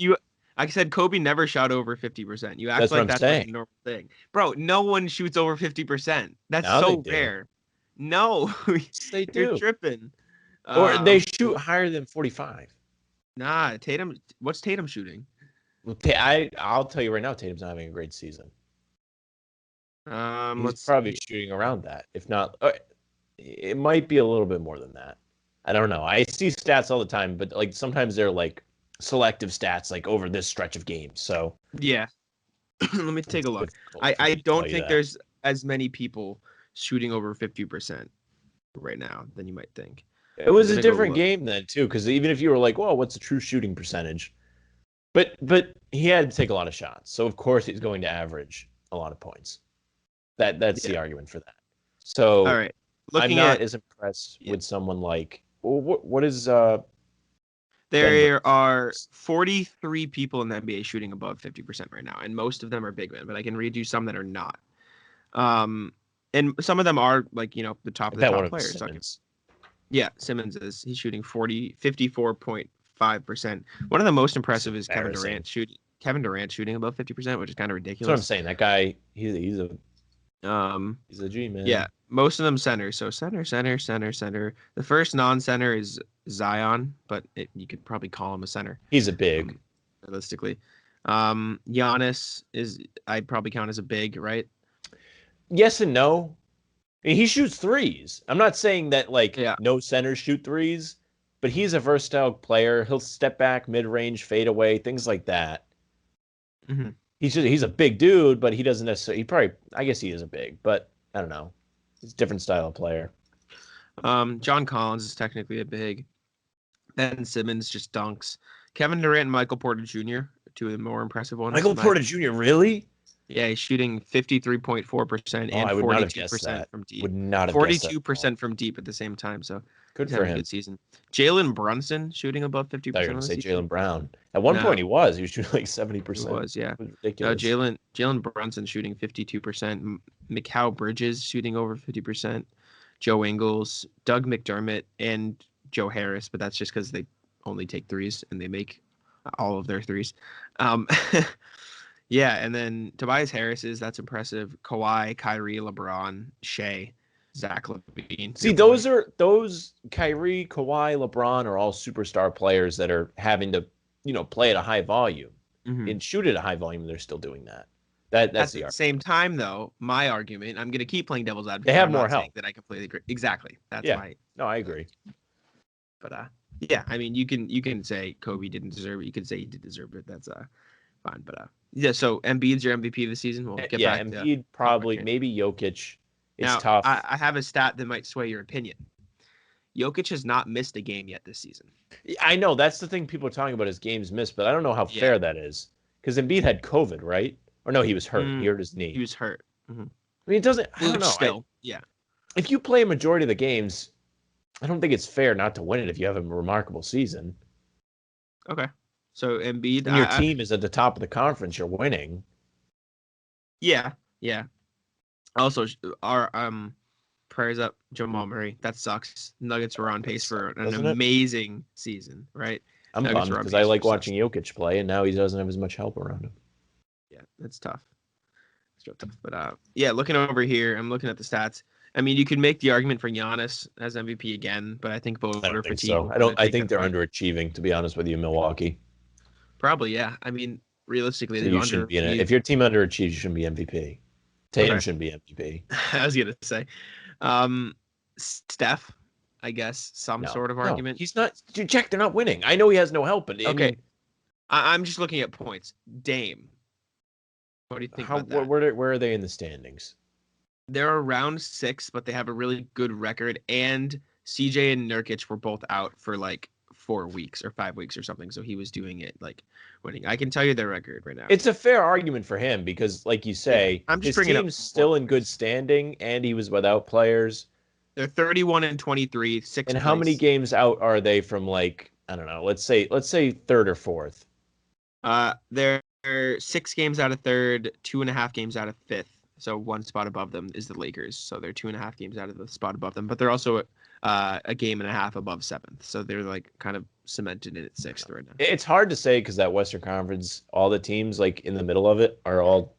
I said Kobe never shot over 50%. You act like that's like a normal thing. Bro, no one shoots over 50%. That's so rare. No. They do. You're tripping. Or they shoot higher than 45. Nah, Tatum. What's Tatum shooting? Well, I'll tell you right now, Tatum's not having a great season. He's probably shooting around that. If not, it might be a little bit more than that. I don't know. I see stats all the time, but like sometimes they're like selective stats, like over this stretch of games. So yeah, let me take a look. I don't think there's as many people shooting over 50% right now than you might think. It was a different game then too, because even if you were like, "Well, what's the true shooting percentage?" But he had to take a lot of shots, so of course he's going to average a lot of points. That's the argument for that. So all right, I'm not as impressed with someone like what is there Denver? are 43 people in the NBA shooting above 50% right now, and most of them are big men, but I can read you some that are not. And some of them are like the top of the top players. Yeah, Simmons is. He's shooting 54.5%. One of the most impressive is Kevin Durant shooting above 50%, which is kind of That's what I'm ridiculous. saying. That guy, he's Um, a G, man. yeah, most of them center. So center, center, center, center. The first non-center is Zion, but you could probably call him a center. He's a big. Realistically. Giannis I'd probably count as a big, right? Yes and no. I mean, he shoots threes. I'm not saying that no centers shoot threes, but he's a versatile player. He'll step back, mid-range, fade away, things like that. Mm-hmm. He's a big dude, but he doesn't necessarily. I guess he is a big, but I don't know. He's a different style of player. John Collins is technically a big. Ben Simmons just dunks. Kevin Durant and Michael Porter Jr. two of the more impressive ones. Michael Porter Jr. Really? Yeah, he's shooting 53.4% and 42% from deep. Would not have 42% from deep at the same time. So good for him. Good season. Jalen Brunson shooting above 50%. I thought you were going to say Jaylen Brown. At one point he was shooting like 70%. He was, yeah. It was ridiculous. Jalen Brunson shooting 52%. Mikal Bridges shooting over 50%. Joe Ingles, Doug McDermott, and Joe Harris, but that's just because they only take threes and they make all of their threes. Yeah, and then Tobias Harris that's impressive. Kawhi, Kyrie, LeBron, Shea, Zach LaVine. See, those Kyrie, Kawhi, LeBron are all superstar players that are having to, play at a high volume and shoot at a high volume. They're still doing that. That's at the same time, though. My argument, I'm going to keep playing devil's advocate. They have more help. That I completely agree. Exactly. That's my. No, I agree. But yeah, I mean, you can say Kobe didn't deserve it. You can say he did deserve it. That's fine. But yeah. So Embiid's your MVP this season. We'll get back. Embiid probably, maybe Jokic. It's now, tough. I have a stat that might sway your opinion. Jokic has not missed a game yet this season. I know that's the thing people are talking about is games missed, but I don't know how fair that is because Embiid had COVID, right? Or no, he was hurt. He hurt his knee. He was hurt. Mm-hmm. I mean, it doesn't. I don't know. Still, if you play a majority of the games, I don't think it's fair not to win it if you have a remarkable season. Okay. So Embiid, and your team is at the top of the conference, you're winning. Yeah. Also, our prayers up Jamal Murray. That sucks. Nuggets were on pace for an amazing season, right? I'm bummed because I like watching Jokic play, and now he doesn't have as much help around him. Yeah, that's tough. It's real tough. But looking over here, I'm looking at the stats. I mean, you could make the argument for Giannis as MVP again, but I think voter fatigue. So. I think they're underachieving, to be honest with you, Milwaukee. Probably, yeah. I mean, realistically, so you shouldn't be in it. If your team underachieves, you shouldn't be MVP. Tatum shouldn't be MVP. I was gonna say, Steph. I guess some sort of argument. He's not. Dude, Jack, they're not winning. I know he has no help, but okay. I'm just looking at points. Dame. What do you think about that? Where are they in the standings? They're around 6, but they have a really good record. And CJ and Nurkic were both out for like 4 weeks or 5 weeks or something. So he was doing it like winning. I can tell you their record right now. It's a fair argument for him because, like you say, I'm just his team's still in good standing, and he was without players. They're 31-23, 6th. And how many games out are they from, like, I don't know, let's say 3rd or 4th? They're 6 games out of 3rd, 2.5 games out of 5th. So 1 spot above them is the Lakers. So they're 2.5 games out of the spot above them, but they're also a game and a half above 7th. So they're like kind of cemented in at 6th right now. It's hard to say because that Western Conference, all the teams like in the middle of it are all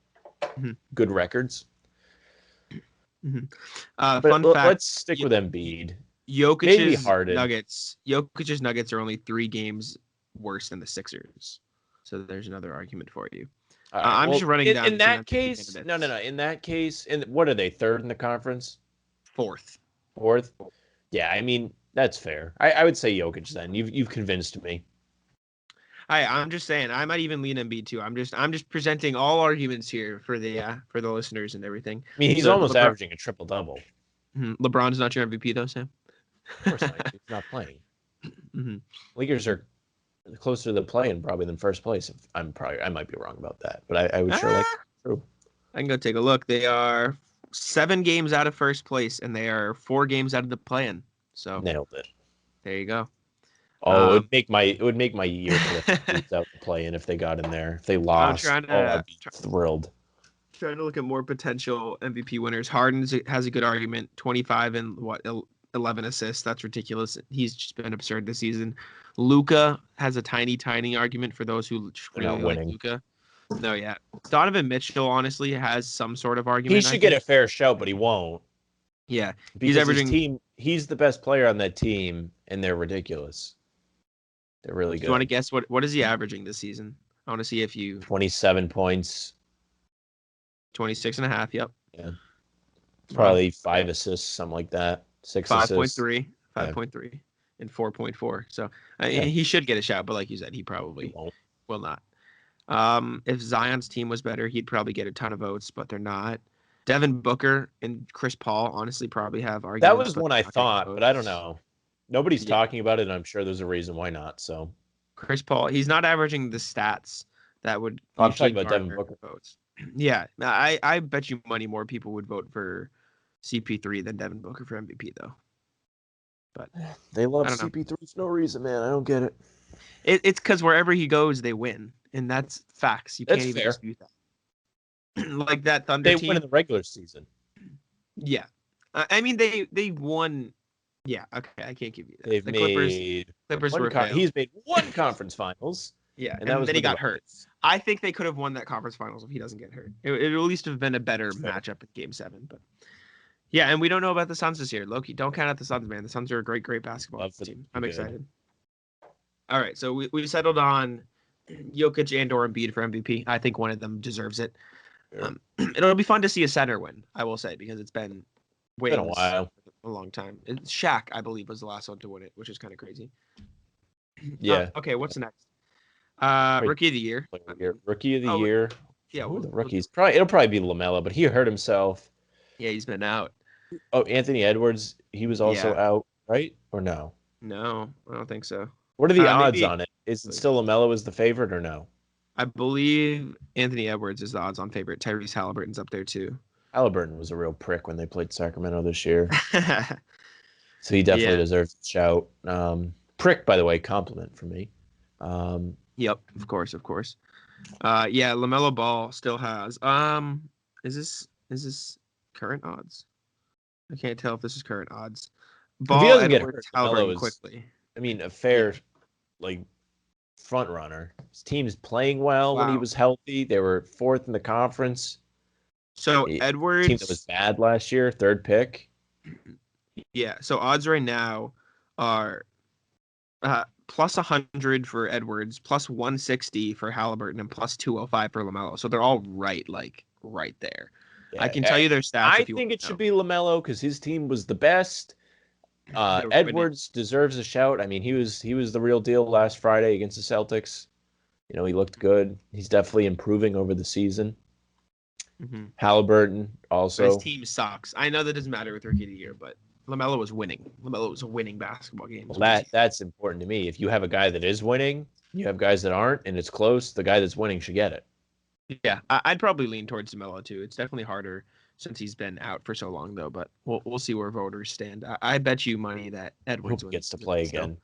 good records. Fun fact. Let's stick with Embiid. Jokic's Nuggets are only 3 games worse than the Sixers. So there's another argument for you. I'm just running down. In that case, no. In that case, what are they? 3rd in the conference? 4th. Yeah, I mean that's fair. I would say Jokic then. You've convinced me. I'm just saying. I might even lean Embiid too. I'm just presenting all arguments here for the listeners and everything. I mean, he's almost averaging a triple double. LeBron's not your MVP though, Sam. Of course not. He's not playing. Lakers are closer to the play-in probably than first place. I might be wrong about that, but I would sure like true. I can go take a look. They are 7 games out of first place, and they are 4 games out of the play-in. So nailed it. There you go. Oh, it would make my year out the play-in if they got in there. If they lost, I'd be thrilled. Trying to look at more potential MVP winners. Harden has a good argument. 25 and 11 assists. That's ridiculous. He's just been absurd this season. Luka has a tiny argument for those who They're not really like winning. Luka. No, yeah. Donovan Mitchell honestly has some sort of He argument. should get a fair shout, but he won't. Yeah, because his team. He's the best player on that team, and they're ridiculous. They're really good. Do you want to guess what is he averaging this season? I want to see if you 27 points. 26 and a half. Yep. Yeah. Probably 5 assists, something like that. 6 assists. 5.3, 5.3, and 4.4. So he should get a shout, but like you said, he probably will not. If Zion's team was better, he'd probably get a ton of votes, but they're not. Devin Booker and Chris Paul honestly probably have arguments. That was one I thought, but I don't know. Nobody's talking about it, and I'm sure there's a reason why not. So Chris Paul, he's not averaging the stats that would. I'm talking about Devin Booker votes. Yeah, I bet you money more people would vote for CP3 than Devin Booker for MVP though. But they love CP3 for no reason, man. I don't get it. It's because wherever he goes, they win, and that's facts. You can't even dispute that. Like that Thunder team. They win in the regular season. Yeah. I mean, they won. Yeah, okay. I can't give you that. They've Clippers were he's made one conference finals. Yeah, and then he got hurt. I think they could have won that conference finals if he doesn't get hurt. It would at least have been a better matchup in Game 7. But yeah, and we don't know about the Suns this year. Loki, don't count out the Suns, man. The Suns are a great basketball team. I'm excited. All right, so we settled on Jokic and/or Embiid for MVP. I think one of them deserves it. It'll be fun to see a center win, I will say, because it's been a while, a long time. Shaq, I believe, was the last one to win it, which is kind of crazy. Yeah. Okay, what's next? Rookie of the year. Rookie of the year. Yeah, the rookies. It'll probably be LaMelo, but he hurt himself. Yeah, he's been out. Oh, Anthony Edwards, he was also out, right? Or no? No, I don't think so. What are the odds on it? Is it still LaMelo as the favorite or no? I believe Anthony Edwards is the odds-on favorite. Tyrese Halliburton's up there too. Halliburton was a real prick when they played Sacramento this year. So he definitely deserves a shout. Prick, by the way, compliment from me. Yep, of course. Yeah, LaMelo Ball still has. Is this current odds? I can't tell if this is current odds. Ball, if he doesn't Edwards, get hurt, Halliburton quickly. I mean, a fair front runner. His team's playing well when he was healthy. They were 4th in the conference. So Edwards, team that was bad last year, 3rd pick. Yeah. So odds right now are plus 100 for Edwards, plus 160 for Halliburton, and plus 205 for LaMelo. So they're all right there. Yeah, I can tell you their stats. I think it should be LaMelo because his team was the best. Edwards deserves a shout. I mean, he was the real deal last Friday against the Celtics. You know, he looked good. He's definitely improving over the season. Mm-hmm. Halliburton also. But his team sucks. I know that doesn't matter with Rookie of the Year, but LaMelo was winning. LaMelo was a winning basketball game. Well, that's important to me. If you have a guy that is winning, you have guys that aren't, and it's close, the guy that's winning should get it. Yeah, I'd probably lean towards LaMelo too. It's definitely harder since he's been out for so long, though. But we'll see where voters stand. I bet you money that Edwards gets to play again.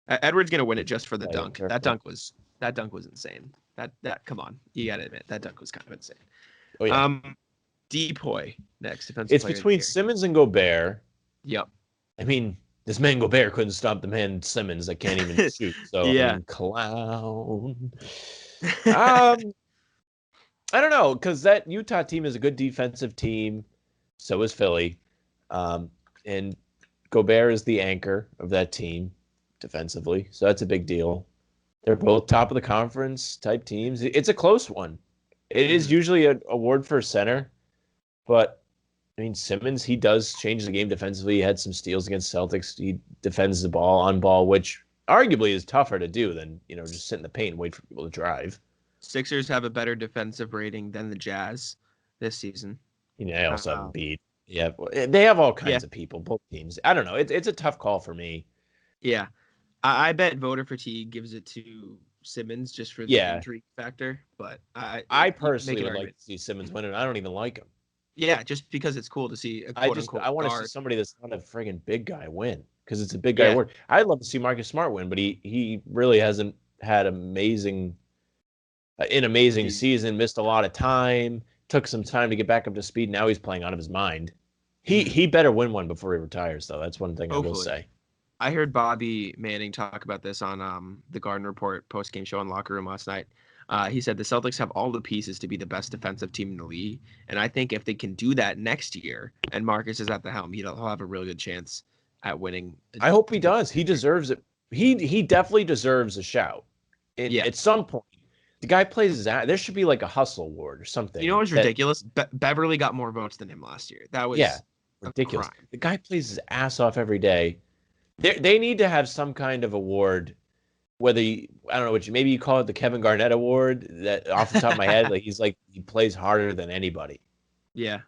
Edwards gonna win it just for the dunk. That dunk was insane. That come on, you gotta admit that dunk was kind of insane. Oh yeah. Depoy next defensive. It's between Simmons and Gobert. Yep. I mean, this man Gobert couldn't stop the man Simmons that can't even shoot. So yeah, I mean, clown. I don't know, because that Utah team is a good defensive team. So is Philly. And Gobert is the anchor of that team defensively. So that's a big deal. They're both top of the conference type teams. It's a close one. It is usually an award for a center. But, I mean, Simmons, he does change the game defensively. He had some steals against Celtics. He defends the ball on ball, which arguably is tougher to do than, just sit in the paint and wait for people to drive. Sixers have a better defensive rating than the Jazz this season. They also have Embiid. Yeah, they have all kinds of people, both teams. I don't know. It's a tough call for me. Yeah. I bet voter fatigue gives it to Simmons just for the intrigue factor. But I personally would like to see Simmons win it. I don't even like him. Yeah, just because it's cool to see a I want to see somebody that's not a friggin' big guy win because it's a big guy award. I'd love to see Marcus Smart win, but he really hasn't had an amazing season, missed a lot of time, took some time to get back up to speed. Now he's playing out of his mind. He better win one before he retires, though. That's one thing I will Hopefully. say. I heard Bobby Manning talk about this on the Garden Report post-game show in Locker Room last night. He said the Celtics have all the pieces to be the best defensive team in the league, and I think if they can do that next year, and Marcus is at the helm, he'll have a really good chance at winning. I hope he does. He deserves it. He definitely deserves a shout. Yeah. At some point, the guy plays his ass. There should be like a hustle award or something. You know what's ridiculous? Beverly got more votes than him last year. That was ridiculous. The guy plays his ass off every day. They need to have some kind of award. Whether I don't know what maybe you call it the Kevin Garnett Award. That off the top of my head, he plays harder than anybody. Yeah.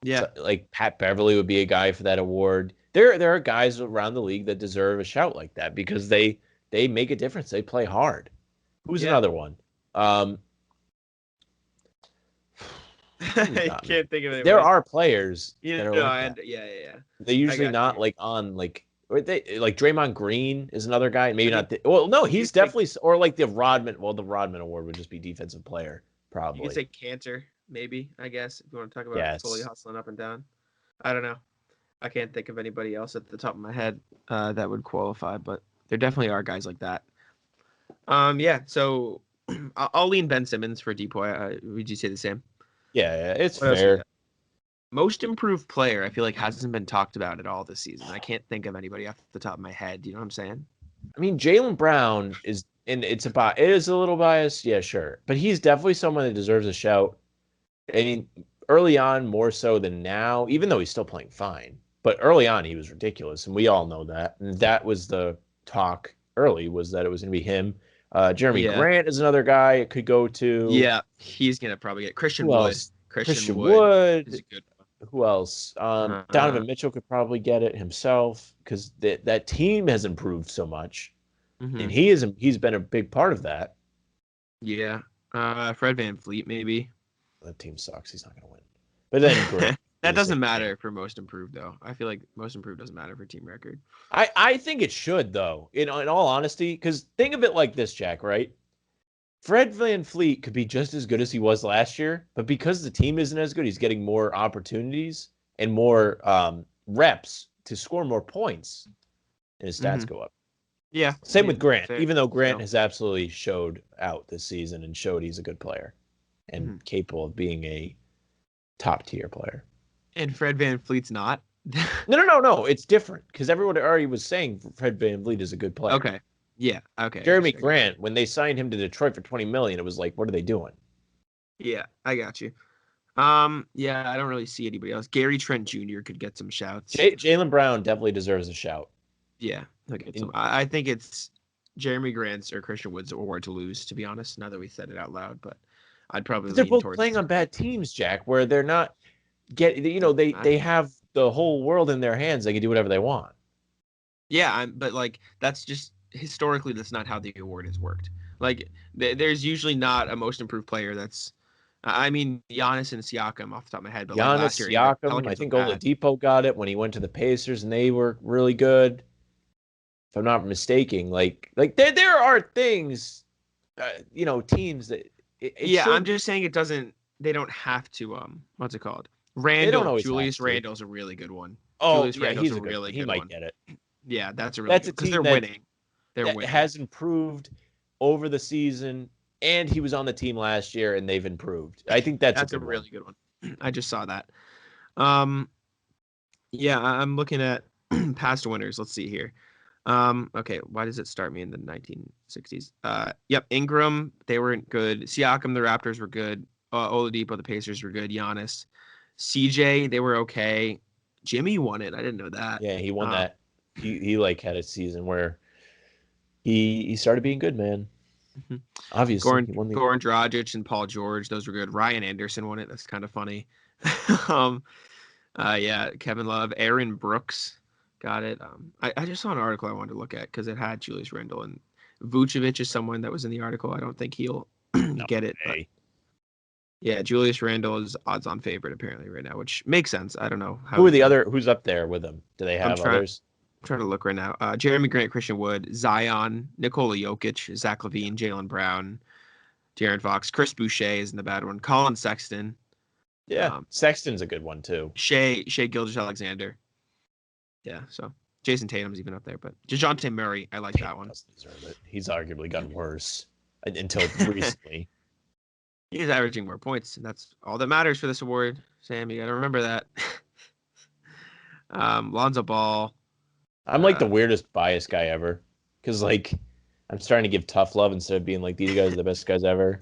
So, like Pat Beverly would be a guy for that award. There are guys around the league that deserve a shout like that because they make a difference. They play hard. Who's another one? I can't think of it. There are players that are yeah. They're usually not like on like Draymond Green is another guy. Maybe not. No, he's definitely or like the Rodman. Well, the Rodman Award would just be defensive player, probably. You could say Cantor, maybe. I guess if you want to talk about fully hustling up and down. I don't know. I can't think of anybody else at the top of my head that would qualify, but there definitely are guys like that. So I'll lean Ben Simmons for Depoy. Would you say the same? Yeah, it's fair. Most improved player, I feel like hasn't been talked about at all this season. I can't think of anybody off the top of my head. You know what I'm saying? I mean, Jaylen Brown is, and it is a little biased, yeah, sure, but he's definitely someone that deserves a shout. I mean, early on more so than now, even though he's still playing fine. But early on, he was ridiculous, and we all know that. And that was the talk early, was that it was going to be him. Jeremy Grant is another guy it could go to. Yeah, he's going to probably get Christian Wood. Christian Wood is a good one. Who else? Donovan Mitchell could probably get it himself because that team has improved so much, and he's been a big part of that. Yeah, Fred VanVleet maybe. That team sucks. He's not going to win. But then that doesn't matter for most improved though. I feel like most improved doesn't matter for team record. I think it should though. In all honesty, because think of it like this, Jack. Right? Fred VanVleet could be just as good as he was last year, but because the team isn't as good, he's getting more opportunities and more reps to score more points, and his stats go up. Yeah. Same with Grant, even though Grant has absolutely showed out this season and showed he's a good player and capable of being a top-tier player. And Fred VanVleet's not? No. It's different because everyone already was saying Fred VanVleet is a good player. Okay. Yeah. Okay. Jeremy Grant, when they signed him to Detroit for $20 million, it was like, what are they doing? Yeah, I got you. Yeah, I don't really see anybody else. Gary Trent Jr. could get some shouts. Jaylen Brown definitely deserves a shout. Yeah, he'll get some. I think it's Jeremy Grant's or Christian Wood's award to lose, to be honest, now that we said it out loud. But I'd probably they're both playing on bad teams, Jack, where they're not they have the whole world in their hands. They can do whatever they want. Yeah, but like that's just historically that's not how the award has worked. Like there's usually not a most improved player that's I mean Giannis and Siakam off the top of my head, but Giannis, like last year, Siakam, I think Oladipo got it when he went to the Pacers and they were really good. If I'm not mistaken, like there are things teams that I'm just saying it doesn't they don't have to what's it called? Julius Randle's a really good one. Julius Randle's a really good one. He might get it. Yeah, that's a good because they're winning. They're winning. Has improved over the season, and he was on the team last year, and they've improved. I think that's a really good one. I just saw that. Yeah, I'm looking at past winners. Let's see here. Okay, why does it start me in the 1960s? Yep, Ingram, they weren't good. Siakam, the Raptors were good. Oladipo, the Pacers were good. Giannis, CJ, they were okay. Jimmy won it. I didn't know that. Yeah, he won that. He had a season where he started being good, man. Obviously, Goran Dragic and Paul George, those were good. Ryan Anderson won it. That's kind of funny. Yeah, Kevin Love, Aaron Brooks got it. I just saw an article I wanted to look at because it had Julius Randle and Vucevic is someone that was in the article. I don't think he'll get it. But yeah, Julius Randle is odds-on favorite apparently right now, which makes sense. I don't know. Who's up there with them? Do they have others? I'm trying to look right now. Jeremy Grant, Christian Wood, Zion, Nikola Jokic, Zach LaVine, Jaylen Brown, De'Aaron Fox, Chris Boucher is in the bad one. Colin Sexton, Yeah, Sexton's a good one too. Shea Gilgeous-Alexander. Yeah, so Jayson Tatum's even up there, but DeJounte Murray, I like that one. Doesn't deserve it. He's arguably gotten worse until recently. He's averaging more points, and that's all that matters for this award. Sam, you got to remember that. Lonzo Ball. I'm like the weirdest bias guy ever, because like I'm starting to give tough love instead of being like these guys are the best guys ever.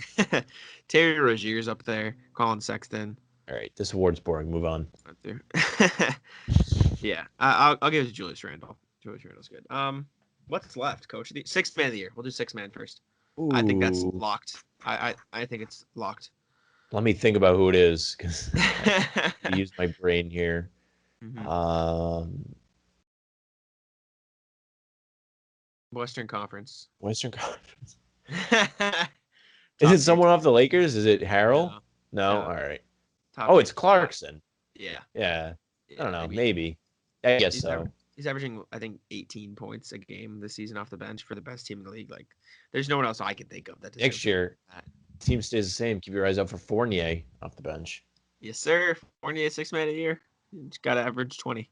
Terry Rozier's up there. Colin Sexton. All right, this award's boring. Move on. Up there. Yeah, I'll give it to Julius Randle. Julius Randle's good. What's left, Coach? Sixth man of the year. We'll do sixth man first. Ooh. I think that's locked. I think it's locked. Let me think about who it is because I use my brain here. Mm-hmm. Western Conference. Western Conference. Is it someone off the Lakers? Is it Harrell? No. All right. It's Clarkson. Yeah. Yeah. I don't know. Maybe. I guess so. He's averaging, I think, 18 points a game this season off the bench for the best team in the league. Like, there's no one else I can think of that. Next year, team stays the same. Keep your eyes out for Fournier off the bench. Yes, sir. Fournier, sixth man of the year. He's got to average 20.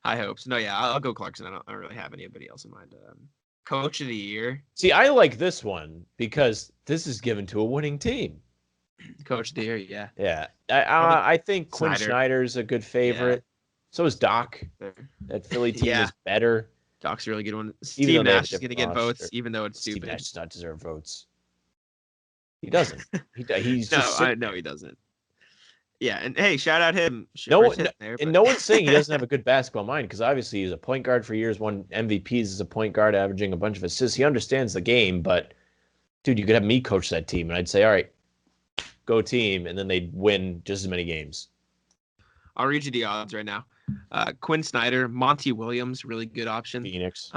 High hopes. No, yeah, I'll go Clarkson. I don't really have anybody else in mind. Coach of the year. See, I like this one because this is given to a winning team. Coach of the year, yeah. Yeah. I think Quinn Snyder's a good favorite. Yeah. So is Doc. That Philly team is better. Doc's a really good one. Steve Nash is going to get votes, even though it's stupid. Steve Nash does not deserve votes. He doesn't. He's just no, he doesn't. Yeah, and hey, shout out him. No one's saying he doesn't have a good basketball mind because obviously he's a point guard for years, won MVPs as a point guard, averaging a bunch of assists. He understands the game, but dude, you could have me coach that team, and I'd say, all right, go team, and then they'd win just as many games. I'll read you the odds right now. Quinn Snyder, Monty Williams, really good option. Phoenix.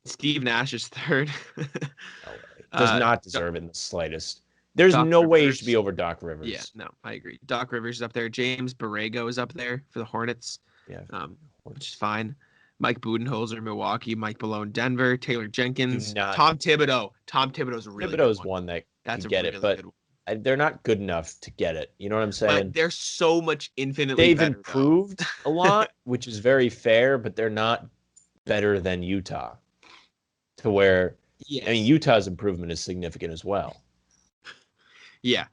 Steve Nash is third. Does not deserve it in the slightest. There's no way he should be over Doc Rivers. Yeah, no, I agree. Doc Rivers is up there. James Borrego is up there for the Hornets. Yeah, which is fine. Mike Budenholzer, Milwaukee. Mike Malone, Denver. Taylor Jenkins. Tom Thibodeau. Tom Thibodeau's really Thibodeau's one that that's get it, but they're not good enough to get it. You know what I'm saying? But they're so much infinitely They've better, improved a lot, which is very fair, but they're not better than Utah. To where, I mean, Utah's improvement is significant as well. Yeah.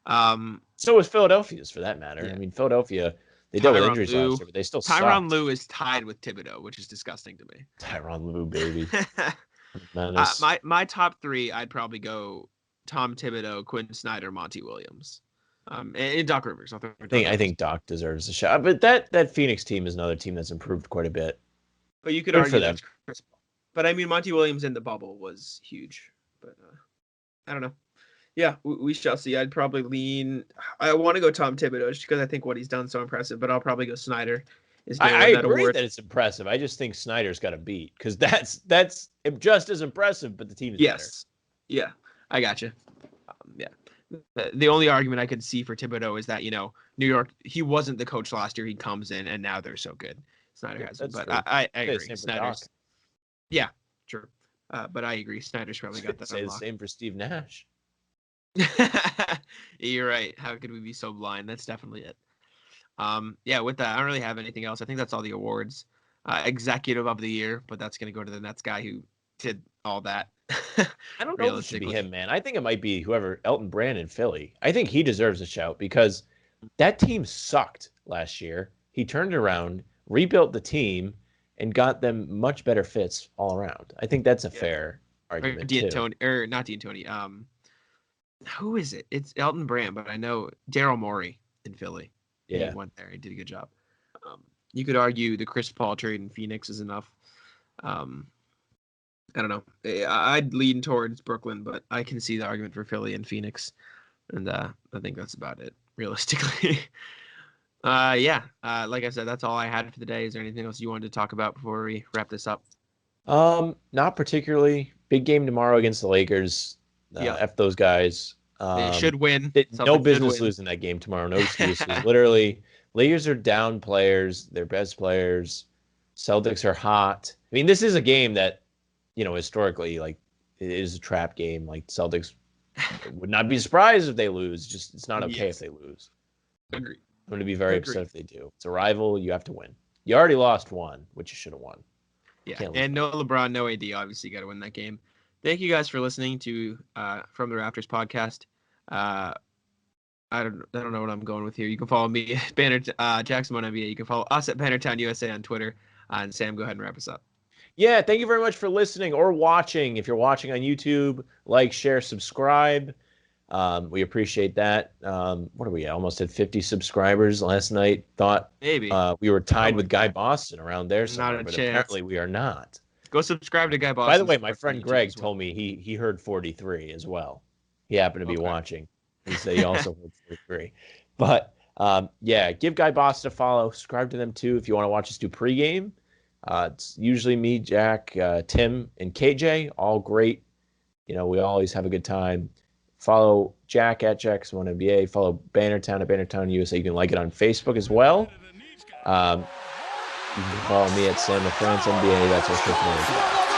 So is Philadelphia's, for that matter. Yeah. I mean, Philadelphia, they dealt with injuries last year, but they still Tyronn Lue is tied with Thibodeau, which is disgusting to me. Tyronn Lue, baby. My top three, I'd probably go Tom Thibodeau, Quinn Snyder, Monty Williams, and Doc Rivers. I think Doc deserves a shot, but that Phoenix team is another team that's improved quite a bit. But you could argue that's Chris Paul. But I mean, Monty Williams in the bubble was huge. But I don't know. Yeah, we shall see. I'd probably lean. I want to go Tom Thibodeau just because I think what he's done so impressive. But I'll probably go Snyder. I agree that it's impressive. I just think Snyder's got to beat because that's just as impressive. But the team is better. Yeah, I got you. Yeah, the only argument I could see for Thibodeau is that New York, he wasn't the coach last year. He comes in and now they're so good. Snyder has, but I agree. Snyder's. Yeah, true. But I agree. Snyder's probably got that. Say the same for Steve Nash. You're right. How could we be so blind? That's definitely it. Yeah, with that, I don't really have anything else. I think that's all the awards. Executive of the year, but that's going to go to the Nets guy who did all that. I don't know if it should be him, man. I think it might be whoever, Elton Brand in Philly. I think he deserves a shout because that team sucked last year. He turned around, rebuilt the team, and got them much better fits all around. I think that's a fair argument, not D'Antoni. Who is it? It's Elton Brand, but I know Daryl Morey in Philly. Yeah, he went there. He did a good job. You could argue the Chris Paul trade in Phoenix is enough. I don't know. I'd lean towards Brooklyn, but I can see the argument for Philly and Phoenix, and I think that's about it, realistically. Like I said, that's all I had for the day. Is there anything else you wanted to talk about before we wrap this up? Not particularly. Big game tomorrow against the Lakers. F those guys. They should win. No business losing that game tomorrow. No excuses. Literally, Lakers are down players. Their best players. Celtics are hot. I mean, this is a game that, historically, like, it is a trap game. Like, Celtics Would not be surprised if they lose. Just it's not okay if Yes. they lose. Agreed. I'm going to be very upset if they do. It's a rival. You have to win. You already lost one, which you should have won. Yeah, and no LeBron, no AD. Obviously, you got to win that game. Thank you guys for listening to From the Rafters podcast. I don't know what I'm going with here. You can follow me, Banner Jackson on NBA. You can follow us at Bannertown USA on Twitter. And Sam, go ahead and wrap us up. Yeah, thank you very much for listening or watching. If you're watching on YouTube, like, share, subscribe. We appreciate that. What are we at? Almost at 50 subscribers last night. Thought maybe we were tied with Guy Boston around there somewhere, not a but chance. apparently we are not. Go subscribe to Guy Boston. By the way, my friend Greg told me he heard 43 as well. He happened to be watching. He said he also heard 43. But yeah, give Guy Boston a follow. Subscribe to them too if you want to watch us do pregame. It's usually me, Jack, Tim, and KJ. All great. You know, we always have a good time. Follow Jack at Jackson1NBA. Follow Bannertown at Bannertown USA. You can like it on Facebook as well. You can follow me at Sam France NBA. That's our social media.